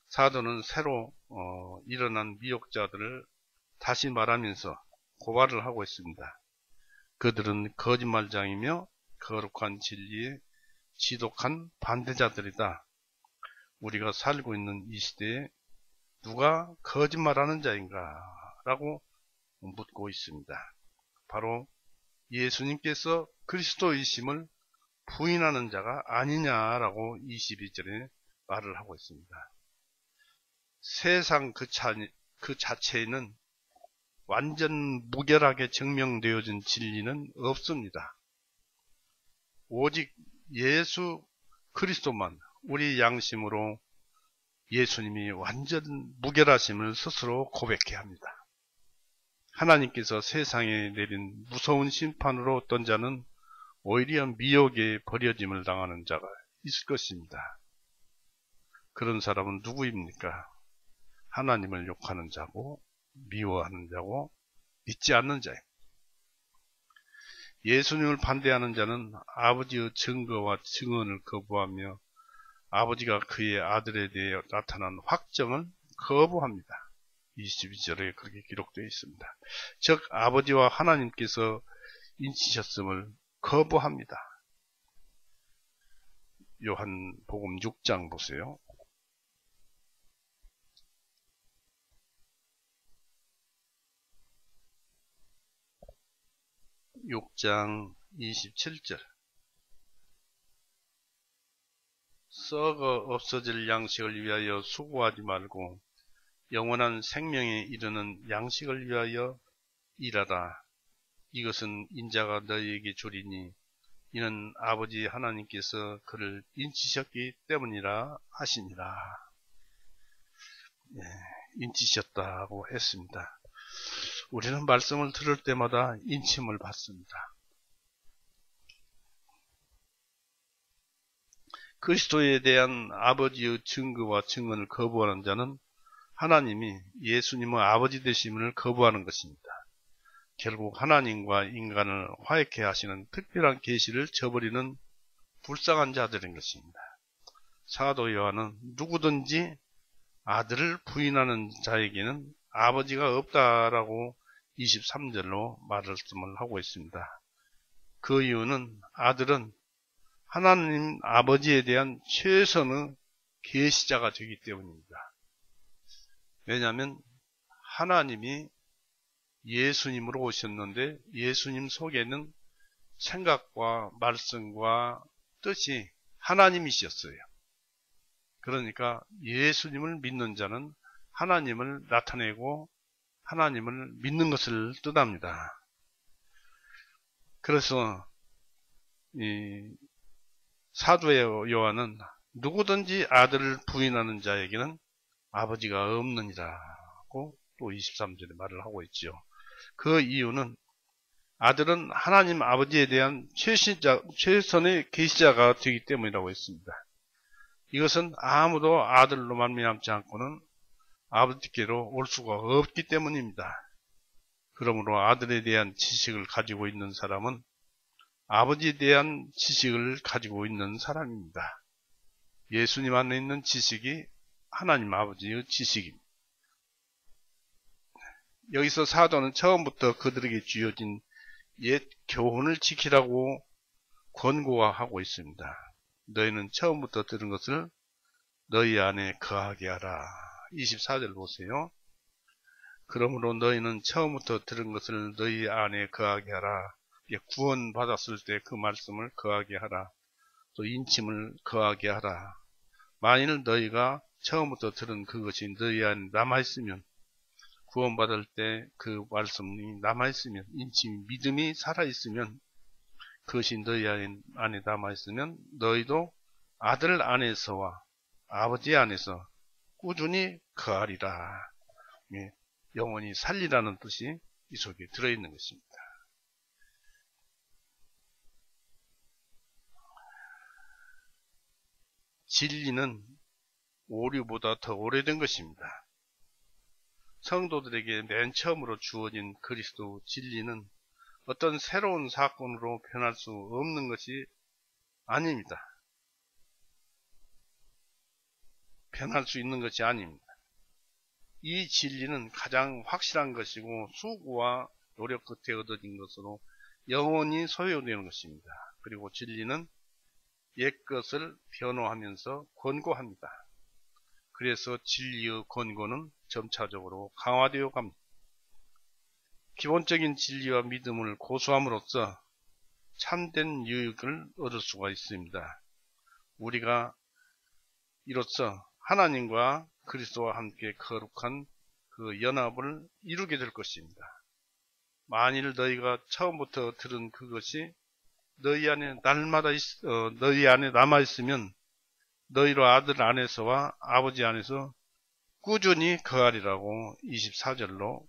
사도는 새로 일어난 미혹자들을 다시 말하면서 고발을 하고 있습니다. 그들은 거짓말장이며 거룩한 진리에 지독한 반대자들이다. 우리가 살고 있는 이 시대에 누가 거짓말하는 자인가? 라고 묻고 있습니다. 바로 예수님께서 그리스도이심을 부인하는 자가 아니냐라고 22절에 말을 하고 있습니다. 세상 그 자체에는 완전 무결하게 증명되어진 진리는 없습니다. 오직 예수 그리스도만 우리 양심으로 예수님이 완전 무결하심을 스스로 고백해야 합니다. 하나님께서 세상에 내린 무서운 심판으로 어떤 자는 오히려 미혹에 버려짐을 당하는 자가 있을 것입니다. 그런 사람은 누구입니까? 하나님을 욕하는 자고 미워하는 자고 믿지 않는 자예요. 예수님을 반대하는 자는 아버지의 증거와 증언을 거부하며 아버지가 그의 아들에 대해 나타난 확정을 거부합니다. 22절에 그렇게 기록되어 있습니다. 즉 아버지와 하나님께서 인치셨음을 거부합니다. 요한복음 6장 보세요. 6장 27절 썩어 없어질 양식을 위하여 수고하지 말고 영원한 생명에 이르는 양식을 위하여 일하라. 이것은 인자가 너희에게 주리니 이는 아버지 하나님께서 그를 인치셨기 때문이라 하시니라. 인치셨다고 했습니다. 우리는 말씀을 들을 때마다 인침을 받습니다. 그리스도에 대한 아버지의 증거와 증언을 거부하는 자는 하나님이 예수님의 아버지 되심을 거부하는 것입니다. 결국 하나님과 인간을 화해케 하시는 특별한 계시를 저버리는 불쌍한 자들인 것입니다. 사도 요한은 누구든지 아들을 부인하는 자에게는 아버지가 없다라고 23절로 말씀을 하고 있습니다. 그 이유는 아들은 하나님 아버지에 대한 최선의 계시자가 되기 때문입니다. 왜냐하면 하나님이 예수님으로 오셨는데 예수님 속에는 생각과 말씀과 뜻이 하나님이셨어요. 그러니까 예수님을 믿는 자는 하나님을 나타내고 하나님을 믿는 것을 뜻합니다. 그래서 이 사도 요한은 누구든지 아들을 부인하는 자에게는 아버지가 없느니라고 또 23절에 말을 하고 있죠. 그 이유는 아들은 하나님 아버지에 대한 최선의 계시자가 되기 때문이라고 했습니다. 이것은 아무도 아들로 말미암지 않고는 아버지께로 올 수가 없기 때문입니다. 그러므로 아들에 대한 지식을 가지고 있는 사람은 아버지에 대한 지식을 가지고 있는 사람입니다. 예수님 안에 있는 지식이 하나님 아버지의 지식입니다. 여기서 사도는 처음부터 그들에게 주어진 옛 교훈을 지키라고 권고하고 있습니다. 너희는 처음부터 들은 것을 너희 안에 거하게 하라. 24절 보세요. 그러므로 너희는 처음부터 들은 것을 너희 안에 거하게 하라. 구원 받았을 때 그 말씀을 거하게 하라. 또 인침을 거하게 하라. 만일 너희가 처음부터 들은 그것이 너희 안에 남아있으면, 구원받을 때 그 말씀이 남아있으면, 인침이 믿음이 살아있으면, 그것이 너희 안에 남아있으면 너희도 아들 안에서와 아버지 안에서 꾸준히 거하리라. 영원히 살리라는 뜻이 이 속에 들어있는 것입니다. 진리는 오류보다 더 오래된 것입니다. 성도들에게 맨 처음으로 주어진 그리스도 진리는 어떤 새로운 사건으로 변할 수 없는 것이 아닙니다. 변할 수 있는 것이 아닙니다. 이 진리는 가장 확실한 것이고 수고와 노력 끝에 얻어진 것으로 영원히 소유되는 것입니다. 그리고 진리는 옛것을 변호하면서 권고합니다. 그래서 진리의 권고는 점차적으로 강화되어 갑니다. 기본적인 진리와 믿음을 고수함으로써 참된 유익을 얻을 수가 있습니다. 우리가 이로써 하나님과 그리스도와 함께 거룩한 그 연합을 이루게 될 것입니다. 만일 너희가 처음부터 들은 그것이 너희 안에 너희 안에 남아 있으면 너희로 아들 안에서와 아버지 안에서 꾸준히 거하리라고 24절로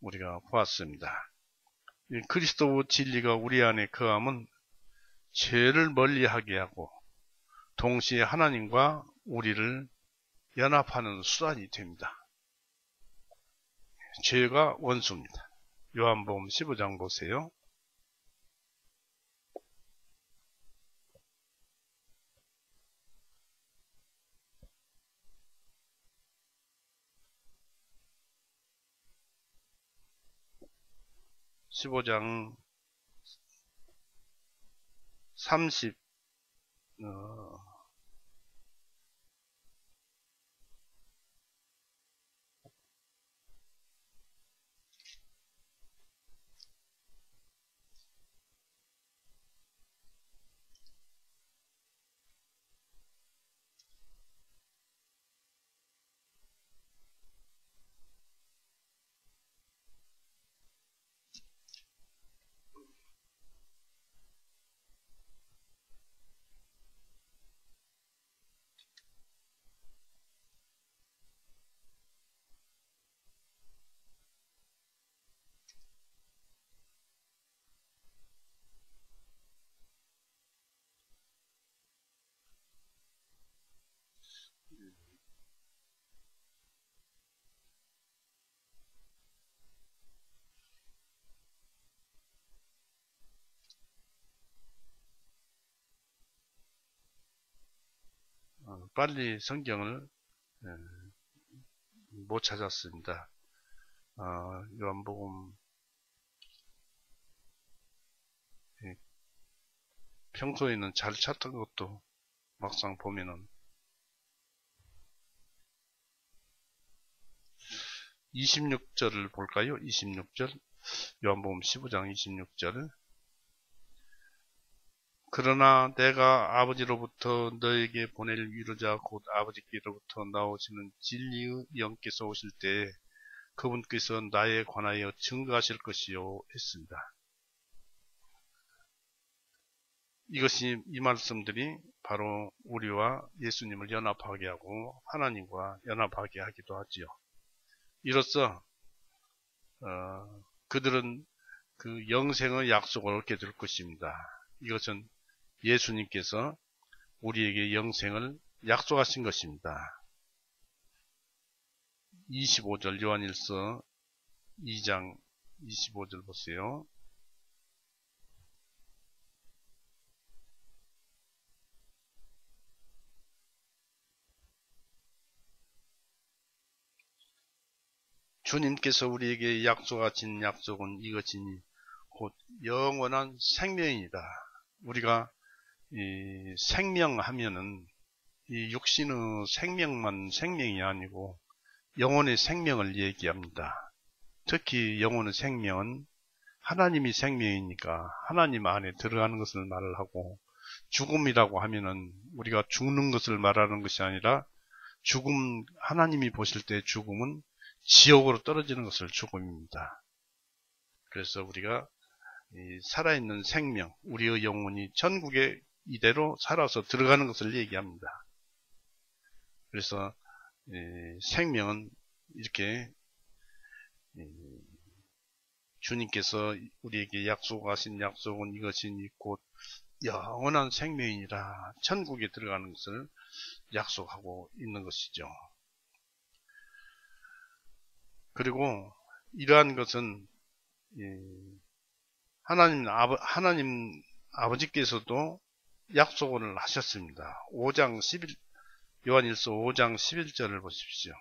우리가 보았습니다. 그리스도의 진리가 우리 안에 거함은 죄를 멀리하게 하고 동시에 하나님과 우리를 연합하는 수단이 됩니다. 죄가 원수입니다. 요한복음 15장 보세요. (15장) 30 빨리 성경을 못 찾았습니다. 요한복음 평소에는 잘 찾던 것도 막상 보면은 26절을 볼까요? 26절 요한복음 15장 26절 그러나 내가 아버지로부터 너에게 보낼 위로자 곧 아버지께로부터 나오시는 진리의 영께서 오실 때에 그분께서 나에 관하여 증거하실 것이요 했습니다. 이 말씀들이 바로 우리와 예수님을 연합하게 하고 하나님과 연합하게 하기도 하지요. 이로써 그들은 그 영생의 약속을 얻게 될 것입니다. 이것은 예수님께서 우리에게 영생을 약속하신 것입니다. 25절 요한일서 2장 25절 보세요. 주님께서 우리에게 약속하신 약속은 이것이니 곧 영원한 생명이다. 우리가 이 생명하면은 이 육신의 생명만 생명이 아니고 영혼의 생명을 얘기합니다. 특히 영혼의 생명은 하나님이 생명이니까 하나님 안에 들어가는 것을 말을 하고 죽음이라고 하면은 우리가 죽는 것을 말하는 것이 아니라 죽음, 하나님이 보실 때 죽음은 지옥으로 떨어지는 것을 죽음입니다. 그래서 우리가 이 살아있는 생명, 우리의 영혼이 천국에 이대로 살아서 들어가는 것을 얘기합니다. 그래서 생명은 이렇게 주님께서 우리에게 약속하신 약속은 이것이니 곧 영원한 생명이라 천국에 들어가는 것을 약속하고 있는 것이죠. 그리고 이러한 것은 하나님 아버지께서도 약속을 하셨습니다. 5장 11 요한일서 5장 11절을 보십시오.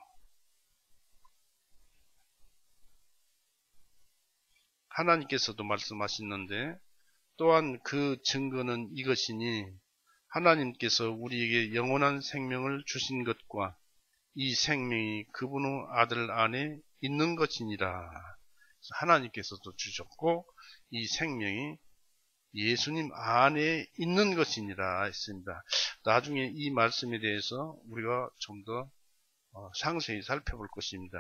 하나님께서도 말씀하시는데 또한 그 증거는 이것이니 하나님께서 우리에게 영원한 생명을 주신 것과 이 생명이 그분의 아들 안에 있는 것이니라. 하나님께서도 주셨고 이 생명이 예수님 안에 있는 것이니라 했습니다. 나중에 이 말씀에 대해서 우리가 좀 더 상세히 살펴볼 것입니다.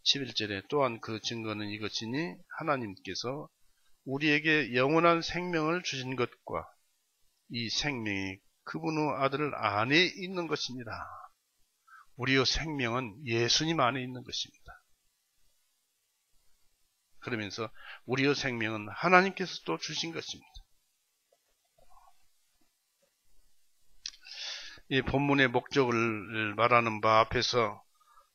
11절에 또한 그 증거는 이것이니 하나님께서 우리에게 영원한 생명을 주신 것과 이 생명이 그분의 아들 안에 있는 것입니다. 우리의 생명은 예수님 안에 있는 것입니다. 그러면서 우리의 생명은 하나님께서도 주신 것입니다. 이 본문의 목적을 말하는 바 앞에서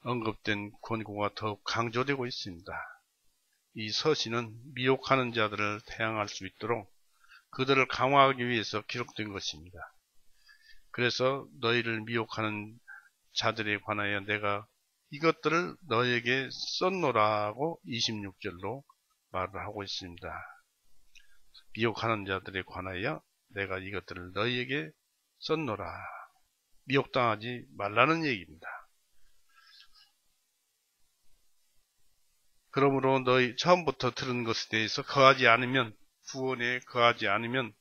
언급된 권고가 더욱 강조되고 있습니다. 이 서신은 미혹하는 자들을 대항할 수 있도록 그들을 강화하기 위해서 기록된 것입니다. 그래서 너희를 미혹하는 자들에 관하여 내가 이것들을 너에게 썼노라고 26절로 말을 하고 있습니다. 미혹하는 자들에 관하여 내가 이것들을 너희에게 썼노라. 미혹당하지 말라는 얘기입니다. 그러므로 너희 처음부터 들은 것에 대해서 거하지 않으면, 구원에 거하지 않으면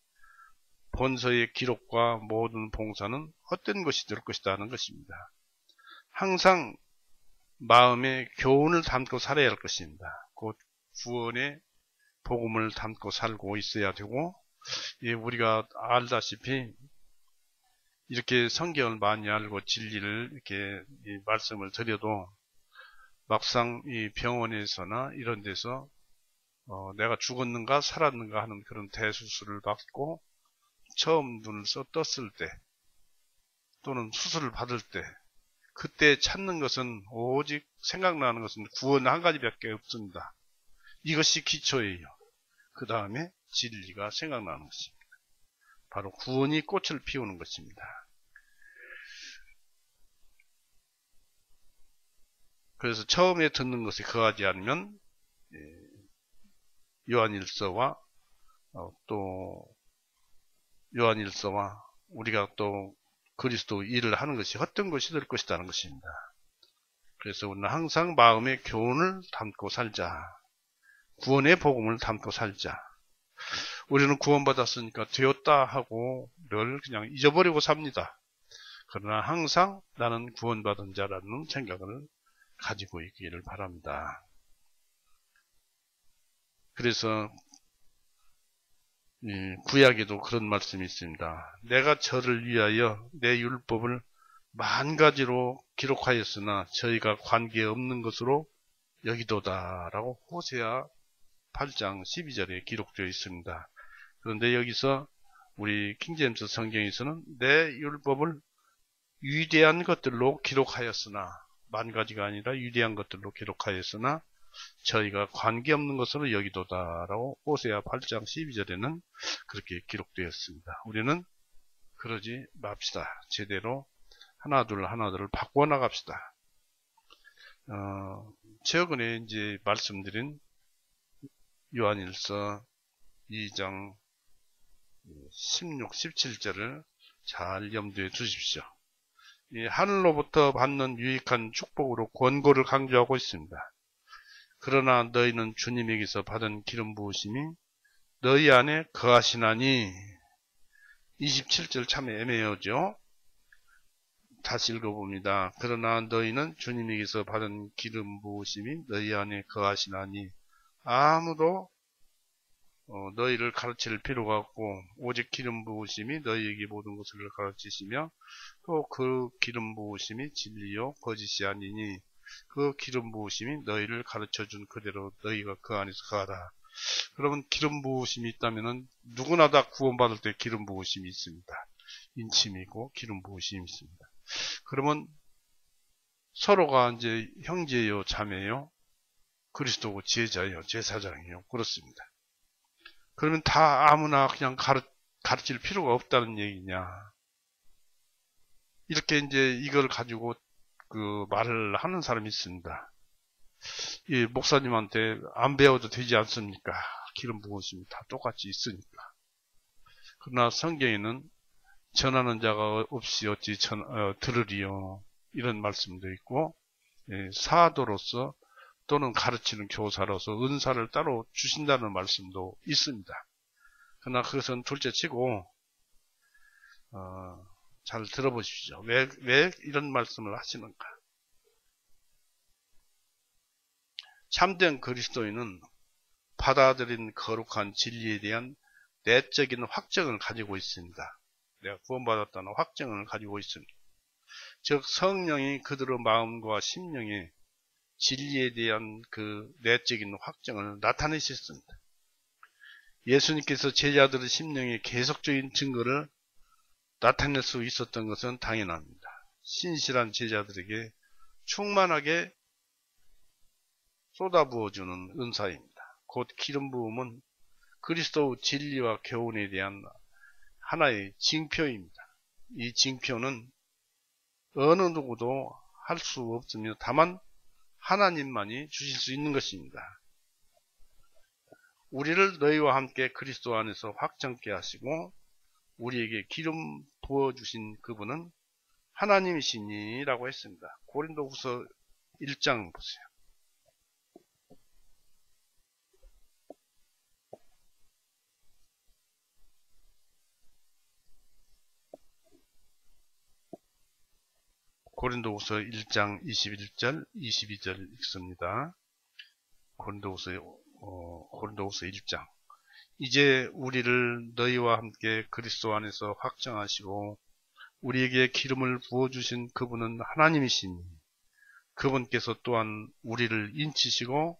본서의 기록과 모든 봉사는 헛된 것이 될 것이다 하는 것입니다. 항상 마음에 교훈을 담고 살아야 할 것입니다. 곧 구원의 복음을 담고 살고 있어야 되고, 우리가 알다시피 이렇게 성경을 많이 알고 진리를 이렇게 말씀을 드려도 막상 이 병원에서나 이런 데서 내가 죽었는가 살았는가 하는 그런 대수술을 받고 처음 눈을 떴을 때 또는 수술을 받을 때 그때 찾는 것은 오직 생각나는 것은 구원 한 가지밖에 없습니다. 이것이 기초예요. 그 다음에 진리가 생각나는 것입니다. 바로 구원이 꽃을 피우는 것입니다. 그래서 처음에 듣는 것에 거하지 않으면 요한일서와 우리가 또 그리스도 일을 하는 것이 헛된 것이 될 것이라는 것입니다. 그래서 우리는 항상 마음에 교훈을 담고 살자. 구원의 복음을 담고 살자. 우리는 구원받았으니까 되었다 하고 늘 그냥 잊어버리고 삽니다. 그러나 항상 나는 구원받은 자라는 생각을 가지고 있기를 바랍니다. 그래서 구약에도 그런 말씀이 있습니다. 내가 저를 위하여 내 율법을 만 가지로 기록하였으나 저희가 관계없는 것으로 여기도다라고 호세아 8장 12절에 기록되어 있습니다. 그런데 여기서 우리 킹제임스 성경에서는 내 율법을 위대한 것들로 기록하였으나, 만 가지가 아니라 위대한 것들로 기록하였으나 저희가 관계없는 것으로 여기도다라고 호세아 8장 12절에는 그렇게 기록되었습니다. 우리는 그러지 맙시다. 제대로 하나둘 바꾸어 나갑시다. 최근에 이제 말씀드린 요한일서 2장 16, 17절을 잘 염두에 두십시오. 이 하늘로부터 받는 유익한 축복으로 권고를 강조하고 있습니다. 그러나 너희는 주님에게서 받은 기름 부으심이 너희 안에 거하시나니. 27절 참 애매하죠. 다시 읽어봅니다. 그러나 너희는 주님에게서 받은 기름 부으심이 너희 안에 거하시나니. 아무도 너희를 가르칠 필요가 없고 오직 기름 부으심이 너희에게 모든 것을 가르치시며 또 그 기름 부으심이 진리요 거짓이 아니니 그 기름 부으심이 너희를 가르쳐준 그대로 너희가 그 안에서 거하라. 그러면 기름 부으심이 있다면은 누구나 다 구원받을 때 기름 부으심이 있습니다. 인침이고 기름 부으심이 있습니다. 그러면 서로가 이제 형제요 자매요 그리스도고 제자요 제사장이요 그렇습니다. 그러면 다 아무나 그냥 가르칠 필요가 없다는 얘기냐. 이렇게 이제 이걸 가지고 그 말을 하는 사람이 있습니다. 이 목사님한테 안 배워도 되지 않습니까? 기름 부으심이 다 똑같이 있으니까. 그러나 성경에는 전하는 자가 없이 어찌 들으리요, 이런 말씀도 있고, 사도로서 또는 가르치는 교사로서 은사를 따로 주신다는 말씀도 있습니다. 그러나 그것은 둘째치고 잘 들어보십시오. 왜 이런 말씀을 하시는가? 참된 그리스도인은 받아들인 거룩한 진리에 대한 내적인 확정을 가지고 있습니다. 내가 구원받았다는 확정을 가지고 있습니다. 즉 성령이 그들의 마음과 심령에 진리에 대한 그 내적인 확정을 나타내셨습니다. 예수님께서 제자들의 심령에 계속적인 증거를 나타낼 수 있었던 것은 당연합니다. 신실한 제자들에게 충만하게 쏟아부어주는 은사입니다. 곧 기름 부음은 그리스도의 진리와 교훈에 대한 하나의 징표입니다. 이 징표는 어느 누구도 할 수 없으며 다만 하나님만이 주실 수 있는 것입니다. 우리를 너희와 함께 그리스도 안에서 확정케 하시고 우리에게 기름 부어주신 그분은 하나님이시니 라고 했습니다. 고린도후서 1장 보세요. 고린도후서 1장 21절, 22절 읽습니다. 고린도후서 1장. 이제 우리를 너희와 함께 그리스도 안에서 확정하시고 우리에게 기름을 부어주신 그분은 하나님이시니 그분께서 또한 우리를 인치시고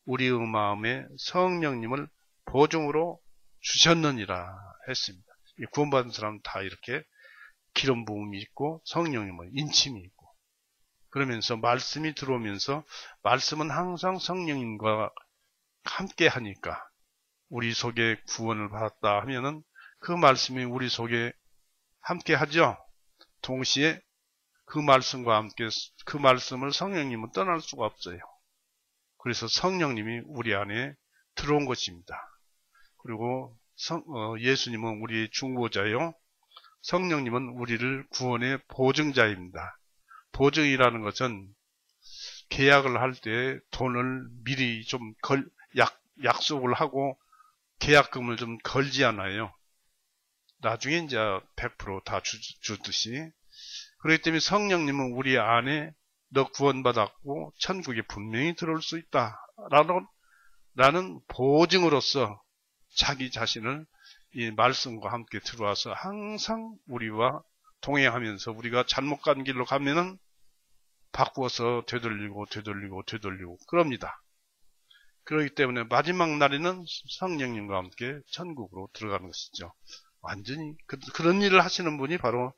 우리의 마음에 성령님을 보증으로 주셨느니라 했습니다. 구원받은 사람은 다 이렇게 기름 부음이 있고 성령님의 인침이 있고, 그러면서 말씀이 들어오면서 말씀은 항상 성령님과 함께 하니까 우리 속에 구원을 받았다 하면은 그 말씀이 우리 속에 함께 하죠. 동시에 그 말씀과 함께 그 말씀을 성령님은 떠날 수가 없어요. 그래서 성령님이 우리 안에 들어온 것입니다. 그리고 예수님은 우리의 중보자요, 성령님은 우리를 구원의 보증자입니다. 보증이라는 것은 계약을 할 때 돈을 미리 좀 약속을 하고 계약금을 좀 걸지 않아요. 나중에 이제 100% 다 주듯이. 그렇기 때문에 성령님은 우리 안에 너 구원받았고 천국에 분명히 들어올 수 있다 라는 보증으로서 자기 자신을 이 말씀과 함께 들어와서 항상 우리와 동행하면서 우리가 잘못 간 길로 가면은 바꾸어서 되돌리고 그럽니다. 그렇기 때문에 마지막 날에는 성령님과 함께 천국으로 들어가는 것이죠. 완전히 그런 일을 하시는 분이 바로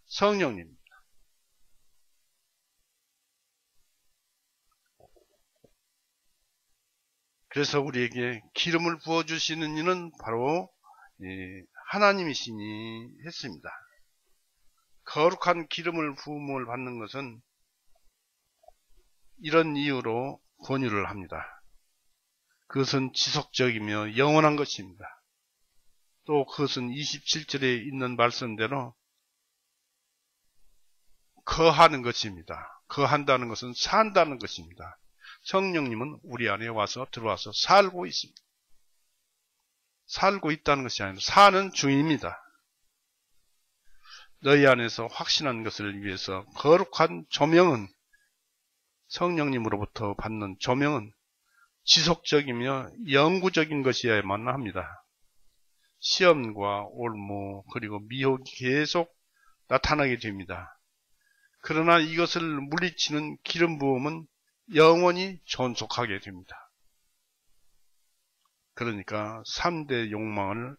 성령님입니다. 그래서 우리에게 기름을 부어주시는 이는 바로 하나님이시니 했습니다. 거룩한 기름을 부음을 받는 것은 이런 이유로 권유를 합니다. 그것은 지속적이며 영원한 것입니다. 또 그것은 27절에 있는 말씀대로 거하는 것입니다. 거한다는 것은 산다는 것입니다. 성령님은 우리 안에 들어와서 살고 있습니다. 살고 있다는 것이 아니라 사는 중입니다. 너희 안에서 확신한 것을 위해서 거룩한 조명은, 성령님으로부터 받는 조명은 지속적이며 영구적인 것이어야만 합니다. 시험과 올무 그리고 미혹이 계속 나타나게 됩니다. 그러나 이것을 물리치는 기름 부음은 영원히 존속하게 됩니다. 그러니까 3대 욕망을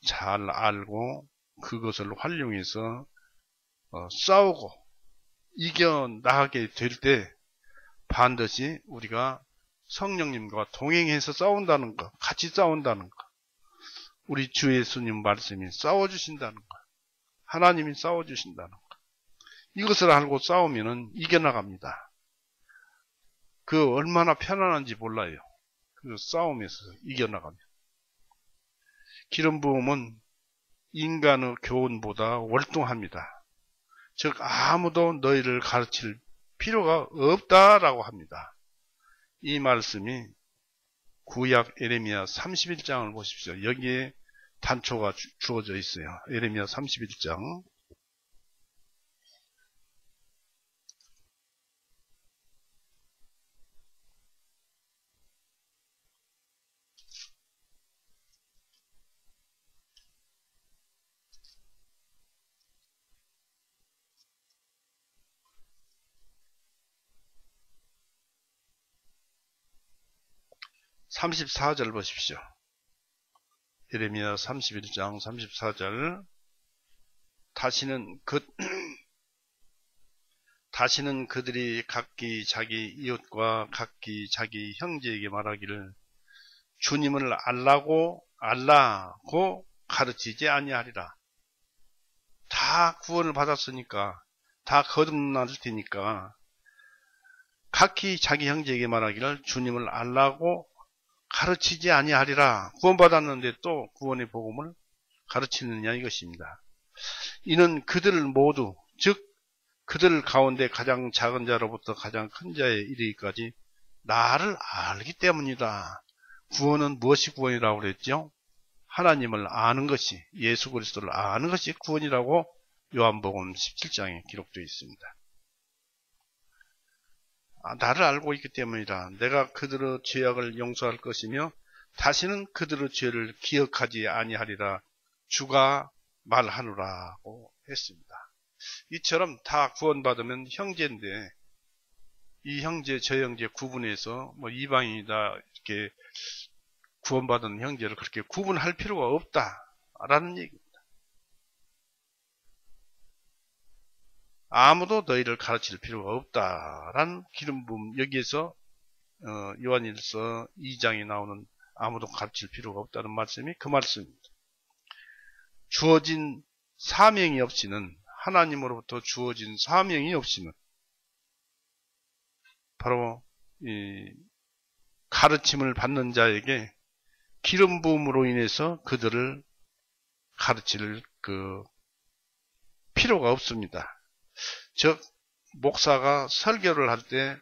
잘 알고 그것을 활용해서 싸우고 이겨나가게 될 때 반드시 우리가 성령님과 동행해서 싸운다는 것, 같이 싸운다는 것, 우리 주 예수님 말씀이 싸워주신다는 것, 하나님이 싸워주신다는 것, 이것을 알고 싸우면 이겨나갑니다. 그 얼마나 편안한지 몰라요. 그 싸움에서 이겨나가면. 기름 부음은 인간의 교훈보다 월등합니다. 즉 아무도 너희를 가르칠 필요가 없다라고 합니다. 이 말씀이 구약 에레미야 31장을 보십시오. 여기에 단초가 주어져 있어요. 에레미야 31장 34절 보십시오. 예레미야 31장 34절 다시는 그들이 각기 자기 이웃과 각기 자기 형제에게 말하기를 주님을 알라고 가르치지 아니하리라. 다 구원을 받았으니까 다 거듭날 테니까 각기 자기 형제에게 말하기를 주님을 알라고 가르치지 아니하리라. 구원받았는데 또 구원의 복음을 가르치느냐 이것입니다. 이는 그들 모두 즉 그들 가운데 가장 작은 자로부터 가장 큰 자에 이르기까지 나를 알기 때문이다. 구원은 무엇이 구원이라고 그랬죠? 하나님을 아는 것이, 예수 그리스도를 아는 것이 구원이라고 요한복음 17장에 기록되어 있습니다. 나를 알고 있기 때문이다. 내가 그들의 죄악을 용서할 것이며 다시는 그들의 죄를 기억하지 아니하리라. 주가 말하노라고 했습니다. 이처럼 다 구원받으면 형제인데 이 형제 저 형제 구분해서 뭐 이방인이다 이렇게 구원받은 형제를 그렇게 구분할 필요가 없다라는 얘기입니다. 아무도 너희를 가르칠 필요가 없다라는 기름 부음, 여기에서 요한일서 2장에 나오는 아무도 가르칠 필요가 없다는 말씀이 그 말씀입니다. 주어진 사명이 없이는, 하나님으로부터 주어진 사명이 없이는 바로 이 가르침을 받는 자에게 기름 부음으로 인해서 그들을 가르칠 그 필요가 없습니다. 즉 목사가 설교를 할 때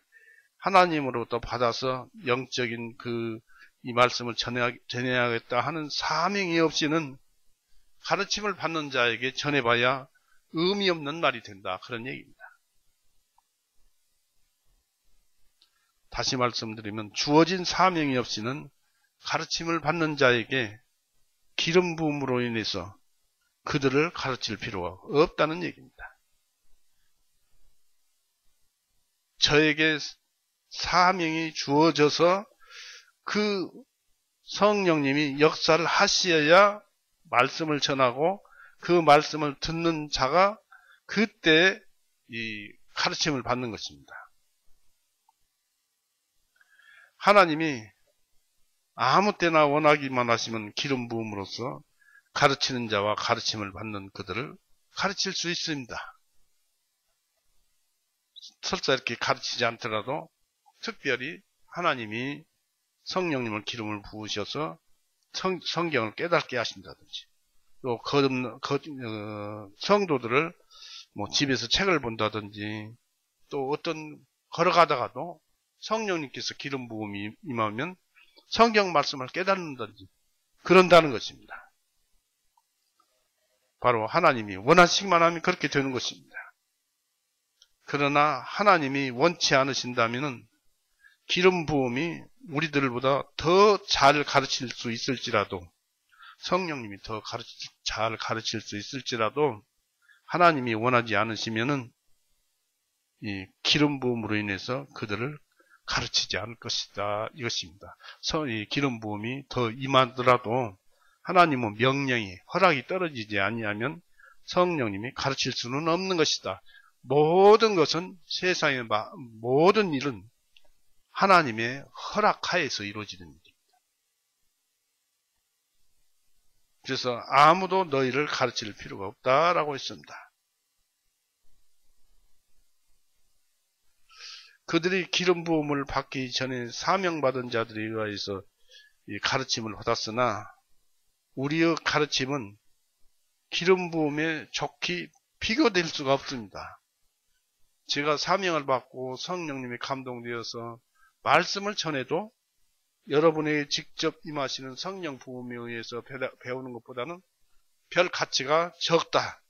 하나님으로부터 받아서 영적인 이 말씀을 전해야겠다 하는 사명이 없이는 가르침을 받는 자에게 전해봐야 의미 없는 말이 된다. 그런 얘기입니다. 다시 말씀드리면 주어진 사명이 없이는 가르침을 받는 자에게 기름 부음으로 인해서 그들을 가르칠 필요가 없다는 얘기입니다. 저에게 사명이 주어져서 그 성령님이 역사를 하셔야 말씀을 전하고 그 말씀을 듣는 자가 그때 이 가르침을 받는 것입니다. 하나님이 아무 때나 원하기만 하시면 기름 부음으로써 가르치는 자와 가르침을 받는 그들을 가르칠 수 있습니다. 설사 이렇게 가르치지 않더라도 특별히 하나님이 성령님을 기름을 부으셔서 성경을 깨닫게 하신다든지 또 성도들을 뭐 집에서 책을 본다든지 또 어떤 걸어가다가도 성령님께서 기름 부음이 임하면 성경 말씀을 깨닫는다든지 그런다는 것입니다. 바로 하나님이 원하시기만 하면 그렇게 되는 것입니다. 그러나 하나님이 원치 않으신다면 기름 부음이 우리들보다 더 잘 가르칠 수 있을지라도 성령님이 더 잘 가르칠 수 있을지라도 하나님이 원하지 않으시면은 이 기름 부음으로 인해서 그들을 가르치지 않을 것이다 이것입니다. 이 기름 부음이 더 임하더라도 하나님은 명령이 허락이 떨어지지 아니하면 성령님이 가르칠 수는 없는 것이다. 모든 것은 세상의 모든 일은 하나님의 허락하에서 이루어지는 일입니다. 그래서 아무도 너희를 가르칠 필요가 없다라고 했습니다. 그들이 기름 부음을 받기 전에 사명받은 자들에 의해서 이 가르침을 받았으나 우리의 가르침은 기름 부음에 좋게 비교될 수가 없습니다. 제가 사명을 받고 성령님이 감동되어서 말씀을 전해도 여러분에게 직접 임하시는 성령 부음에 의해서 배우는 것보다는 별 가치가 적다.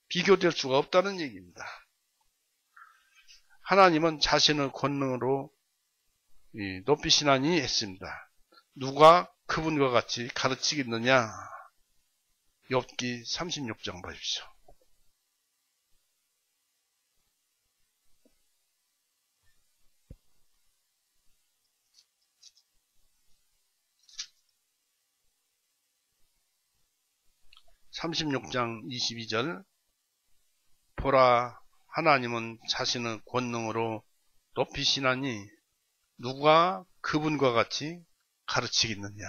비교될 수가 없다는 얘기입니다. 하나님은 자신의 권능으로 높이시나니 했습니다. 누가 그분과 같이 가르치겠느냐? 욥기 36장 보십시오. (36장 22절) 보라, 하나님은 자신의 권능으로 높이시나니 누가 그분과 같이 가르치겠느냐.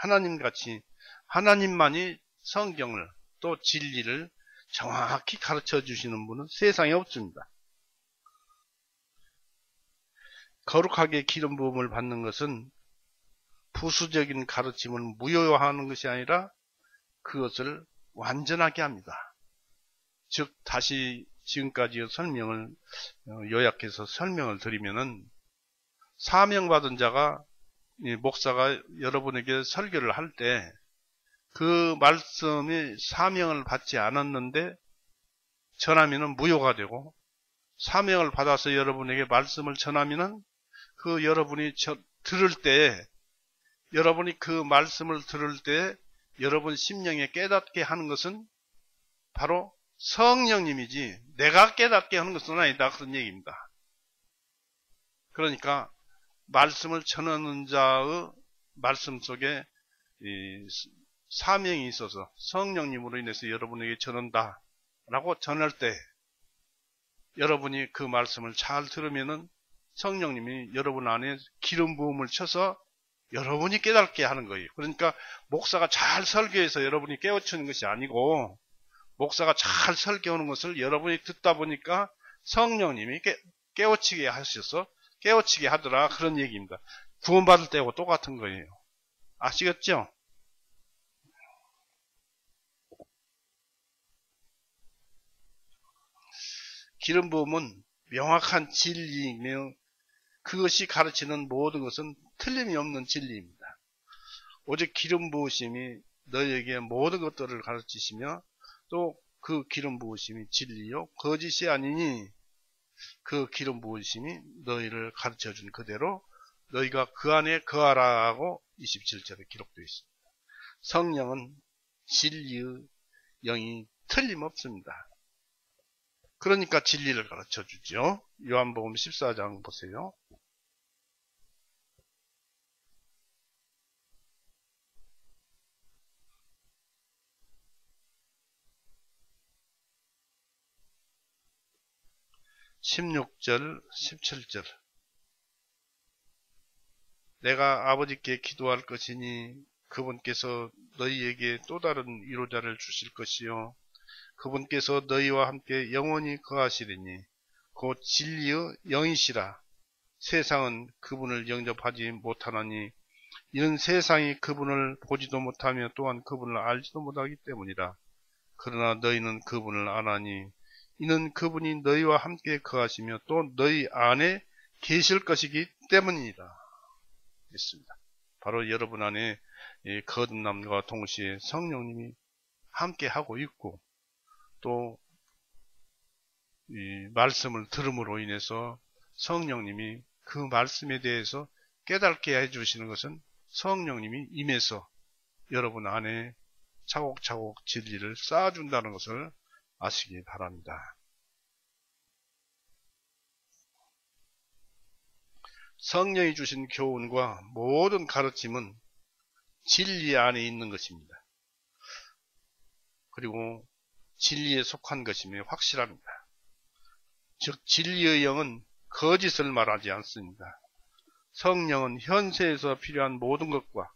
하나님같이, 하나님만이 성경을 또 진리를 정확히 가르쳐 주시는 분은 세상에 없습니다. 거룩하게 기름 부음을 받는 것은 부수적인 가르침을 무효화하는 것이 아니라 그것을 완전하게 합니다. 즉, 다시 지금까지의 설명을 요약해서 설명을 드리면은, 사명받은 자가, 목사가 여러분에게 설교를 할 때 그 말씀이 사명을 받지 않았는데 전하면은 무효가 되고, 사명을 받아서 여러분에게 말씀을 전하면은 그 여러분이 들을 때, 여러분이 그 말씀을 들을 때 여러분 심령에 깨닫게 하는 것은 바로 성령님이지 내가 깨닫게 하는 것은 아니다, 그런 얘기입니다. 그러니까 말씀을 전하는 자의 말씀 속에 사명이 있어서 성령님으로 인해서 여러분에게 전한다 라고 전할 때 여러분이 그 말씀을 잘 들으면은 성령님이 여러분 안에 기름 부음을 쳐서 여러분이 깨닫게 하는 거예요. 그러니까 목사가 잘 설교해서 여러분이 깨우치는 것이 아니고, 목사가 잘 설교하는 것을 여러분이 듣다 보니까 성령님이 깨우치게 하셔서 깨우치게 하더라, 그런 얘기입니다. 구원받을 때하고 똑같은 거예요. 아시겠죠? 기름 부음은 명확한 진리이며 그것이 가르치는 모든 것은 틀림이 없는 진리입니다. 오직 기름 부으심이 너희에게 모든 것들을 가르치시며 또 그 기름 부으심이 진리요 거짓이 아니니 그 기름 부으심이 너희를 가르쳐준 그대로 너희가 그 안에 거하라 하고 27절에 기록되어 있습니다. 성령은 진리의 영이 틀림없습니다. 그러니까 진리를 가르쳐주죠. 요한복음 14장 보세요. (16절) (17절) 내가 아버지께 기도할 것이니 그분께서 너희에게 또 다른 위로자를 주실 것이요 그분께서 너희와 함께 영원히 거하시리니 곧 진리의 영이시라. 세상은 그분을 영접하지 못하나니 이는 세상이 그분을 보지도 못하며 또한 그분을 알지도 못하기 때문이라. 그러나 너희는 그분을 아나니 이는 그분이 너희와 함께 거하시며 또 너희 안에 계실 것이기 때문이다. 있습니다. 바로 여러분 안에 거듭남과 동시에 성령님이 함께 하고 있고, 또 이 말씀을 들음으로 인해서 성령님이 그 말씀에 대해서 깨닫게 해주시는 것은 성령님이 임해서 여러분 안에 차곡차곡 진리를 쌓아준다는 것을 아시기 바랍니다. 성령이 주신 교훈과 모든 가르침은 진리 안에 있는 것입니다. 그리고 진리에 속한 것이며 확실합니다. 즉 진리의 영은 거짓을 말하지 않습니다. 성령은 현세에서 필요한 모든 것과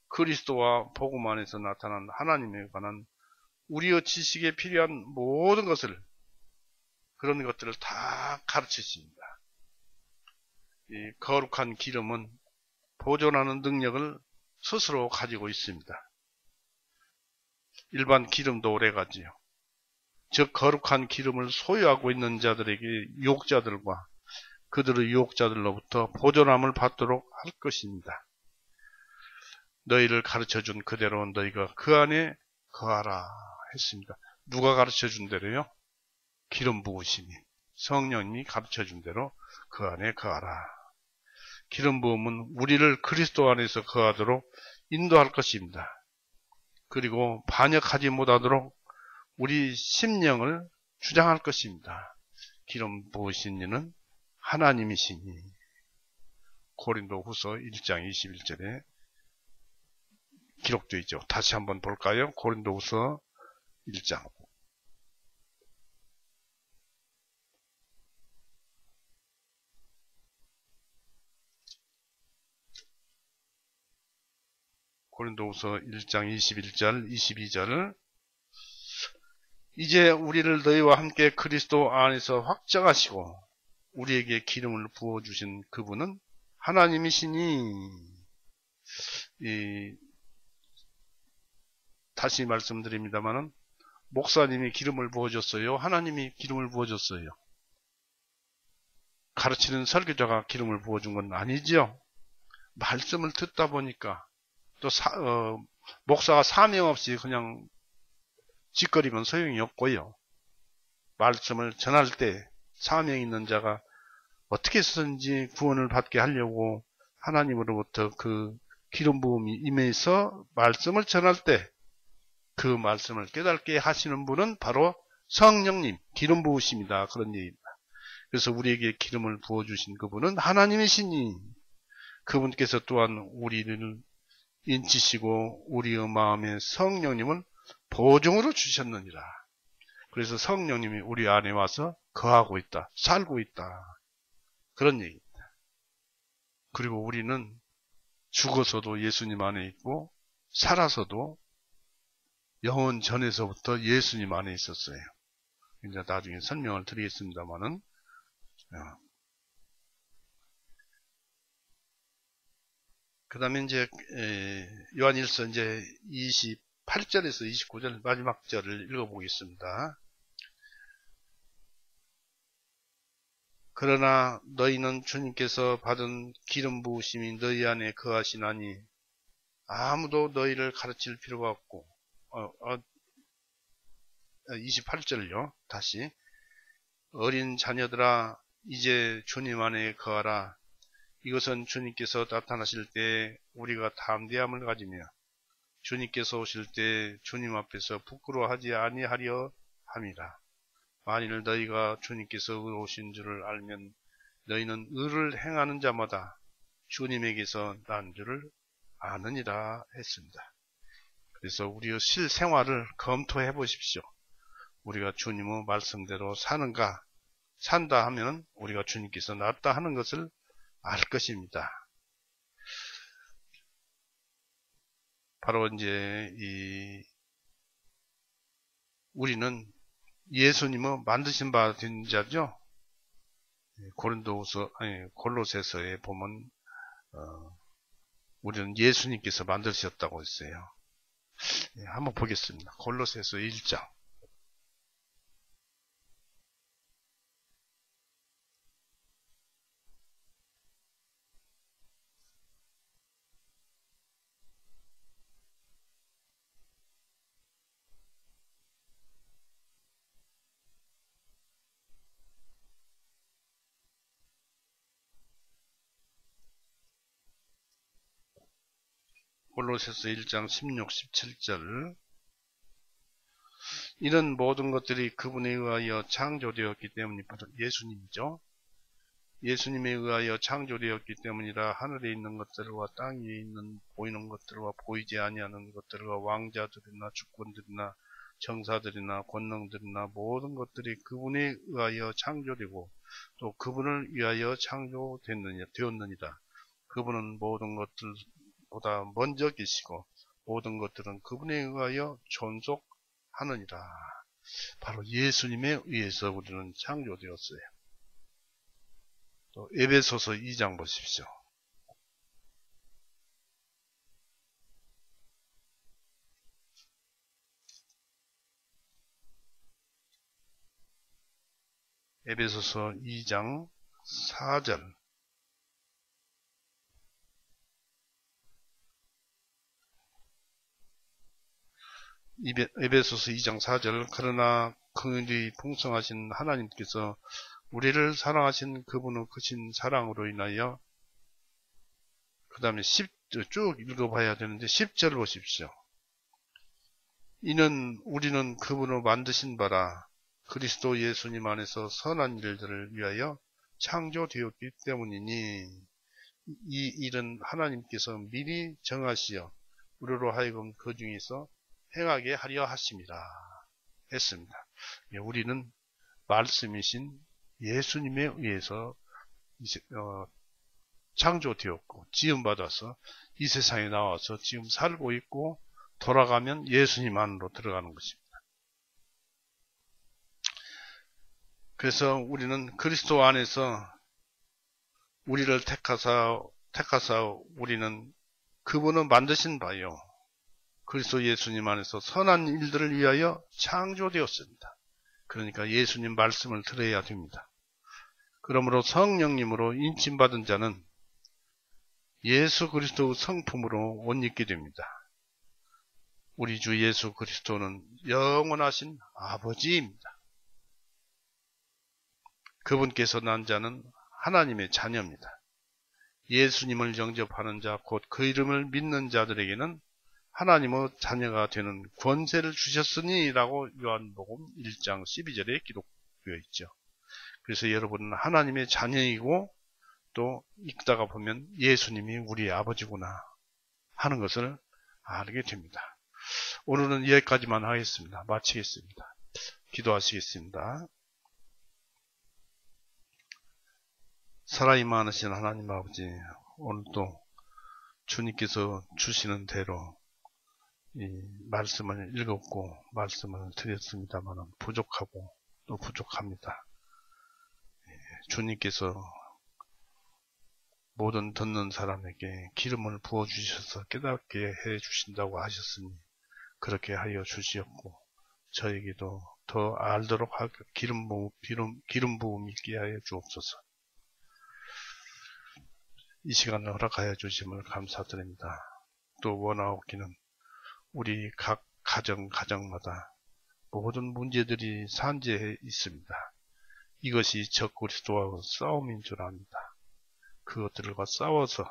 그리스도와 복음 안에서 나타난 하나님에 관한 우리의 지식에 필요한 모든 것을 그런 것들을 다 가르치십니다. 이 거룩한 기름은 보존하는 능력을 스스로 가지고 있습니다. 일반 기름도 오래가지요. 즉 거룩한 기름을 소유하고 있는 자들에게 유혹자들과 그들의 유혹자들로부터 보존함을 받도록 할 것입니다. 너희를 가르쳐준 그대로 너희가 그 안에 거하라 했습니다. 누가 가르쳐준 대로요? 기름 부으심이 성령님이 가르쳐준 대로 그 안에 거하라. 기름 부음은 우리를 그리스도 안에서 거하도록 인도할 것입니다. 그리고 반역하지 못하도록 우리 심령을 주장할 것입니다. 기름 부으신 이는 하나님이시니. 고린도 후서 1장 21절에 기록되어 있죠. 다시 한번 볼까요? 고린도 후서 1장. 고린도후서 1장 21절, 22절. 이제 우리를 너희와 함께 그리스도 안에서 확정하시고 우리에게 기름을 부어주신 그분은 하나님이시니. 다시 말씀드립니다마는 목사님이 기름을 부어줬어요? 하나님이 기름을 부어줬어요? 가르치는 설교자가 기름을 부어준 건 아니죠. 말씀을 듣다 보니까 또 목사가 사명 없이 그냥 짓거리면 소용이 없고요. 말씀을 전할 때 사명 있는 자가 어떻게 해서든지 구원을 받게 하려고 하나님으로부터 그 기름 부음이 임해서 말씀을 전할 때 그 말씀을 깨닫게 하시는 분은 바로 성령님, 기름 부으십니다. 그런 얘기입니다. 그래서 우리에게 기름을 부어주신 그분은 하나님이시니 그분께서 또한 우리를 인치시고 우리의 마음에 성령님을 보증으로 주셨느니라. 그래서 성령님이 우리 안에 와서 거하고 있다, 살고 있다. 그런 얘기입니다. 그리고 우리는 죽어서도 예수님 안에 있고 살아서도 영원 전에서부터 예수님 안에 있었어요. 이제 나중에 설명을 드리겠습니다만은 그 다음에 이제 요한일서 이제 28절에서 29절 마지막 절을 읽어보겠습니다. 그러나 너희는 주님께서 받은 기름 부으심이 너희 안에 거하시나니 아무도 너희를 가르칠 필요가 없고 28절요. 다시 어린 자녀들아 이제 주님 안에 거하라. 이것은 주님께서 나타나실 때 우리가 담대함을 가지며 주님께서 오실 때 주님 앞에서 부끄러워하지 아니하려 함이라. 만일 너희가 주님께서 오신 줄을 알면 너희는 의를 행하는 자마다 주님에게서 난 줄을 아느니라 했습니다. 그래서 우리의 실생활을 검토해 보십시오. 우리가 주님의 말씀대로 사는가? 산다 하면 우리가 주님께서 낫다 하는 것을 알 것입니다. 바로 이제 우리는 예수님의 만드신 바 된 자죠. 골로새서에 보면 우리는 예수님께서 만드셨다고 했어요. 한번 보겠습니다. 골로새서 1장. 골로새서 1장 16, 17절. 이런 모든 것들이 그분에 의하여 창조되었기 때문이 바로 예수님이죠. 예수님에 의하여 창조되었기 때문이라 하늘에 있는 것들과 땅 위에 있는 보이는 것들과 보이지 아니하는 것들과 왕자들이나 주권들이나 정사들이나 권능들이나 모든 것들이 그분에 의하여 창조되고 또 그분을 위하여 창조되었느니라. 그분은 모든 것들보다 먼저 계시고 모든 것들은 그분에 의하여 존속하느니라. 바로 예수님에 의해서 우리는 창조되었어요. 또 에베소서 2장 보십시오. 에베소서 2장 4절. 에베소서 2장 4절. 그러나 긍휼이 풍성하신 하나님께서 우리를 사랑하신 그분의 크신 사랑으로 인하여, 그 다음에 쭉 읽어봐야 되는데 10절 보십시오. 이는 우리는 그분을 만드신 바라 그리스도 예수님 안에서 선한 일들을 위하여 창조되었기 때문이니, 이 일은 하나님께서 미리 정하시어 우리로 하여금 그 중에서 행하게 하려 하심이라 했습니다. 우리는 말씀이신 예수님에 의해서 창조되었고 지음받아서 이 세상에 나와서 지금 살고 있고, 돌아가면 예수님 안으로 들어가는 것입니다. 그래서 우리는 그리스도 안에서 우리를 택하사 우리는 그분은 만드신 바요, 그리스도 예수님 안에서 선한 일들을 위하여 창조되었습니다. 그러니까 예수님 말씀을 들어야 됩니다. 그러므로 성령님으로 인침받은 자는 예수 그리스도의 성품으로 옷 입게 됩니다. 우리 주 예수 그리스도는 영원하신 아버지입니다. 그분께서 난 자는 하나님의 자녀입니다. 예수님을 영접하는 자, 곧 그 이름을 믿는 자들에게는 하나님의 자녀가 되는 권세를 주셨으니 라고 요한복음 1장 12절에 기록되어 있죠. 그래서 여러분은 하나님의 자녀이고, 또 읽다가 보면 예수님이 우리의 아버지구나 하는 것을 알게 됩니다. 오늘은 여기까지만 하겠습니다. 마치겠습니다. 기도하시겠습니다. 사랑이 많으신 하나님 아버지, 오늘도 주님께서 주시는 대로 이 말씀을 읽었고 말씀을 드렸습니다만 부족하고 또 부족합니다. 주님께서 모든 듣는 사람에게 기름을 부어주셔서 깨닫게 해주신다고 하셨으니 그렇게 하여 주시었고, 저에게도 더 알도록 기름 부음 있게 하여 주옵소서. 이 시간을 허락하여 주심을 감사드립니다. 또 원하옵기는 우리 각 가정마다 모든 문제들이 산재해 있습니다. 이것이 적그리스도와 싸움인 줄 압니다. 그것들과 싸워서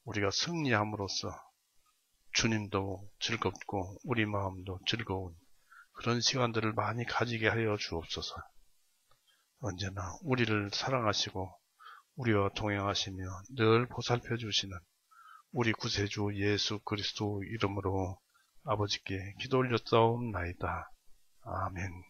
우리가 승리함으로써 주님도 즐겁고 우리 마음도 즐거운 그런 시간들을 많이 가지게 하여 주옵소서. 언제나 우리를 사랑하시고 우리와 동행하시며 늘 보살펴 주시는 우리 구세주 예수 그리스도 이름으로 아버지께 기도 올렸사옵나이다. 아멘.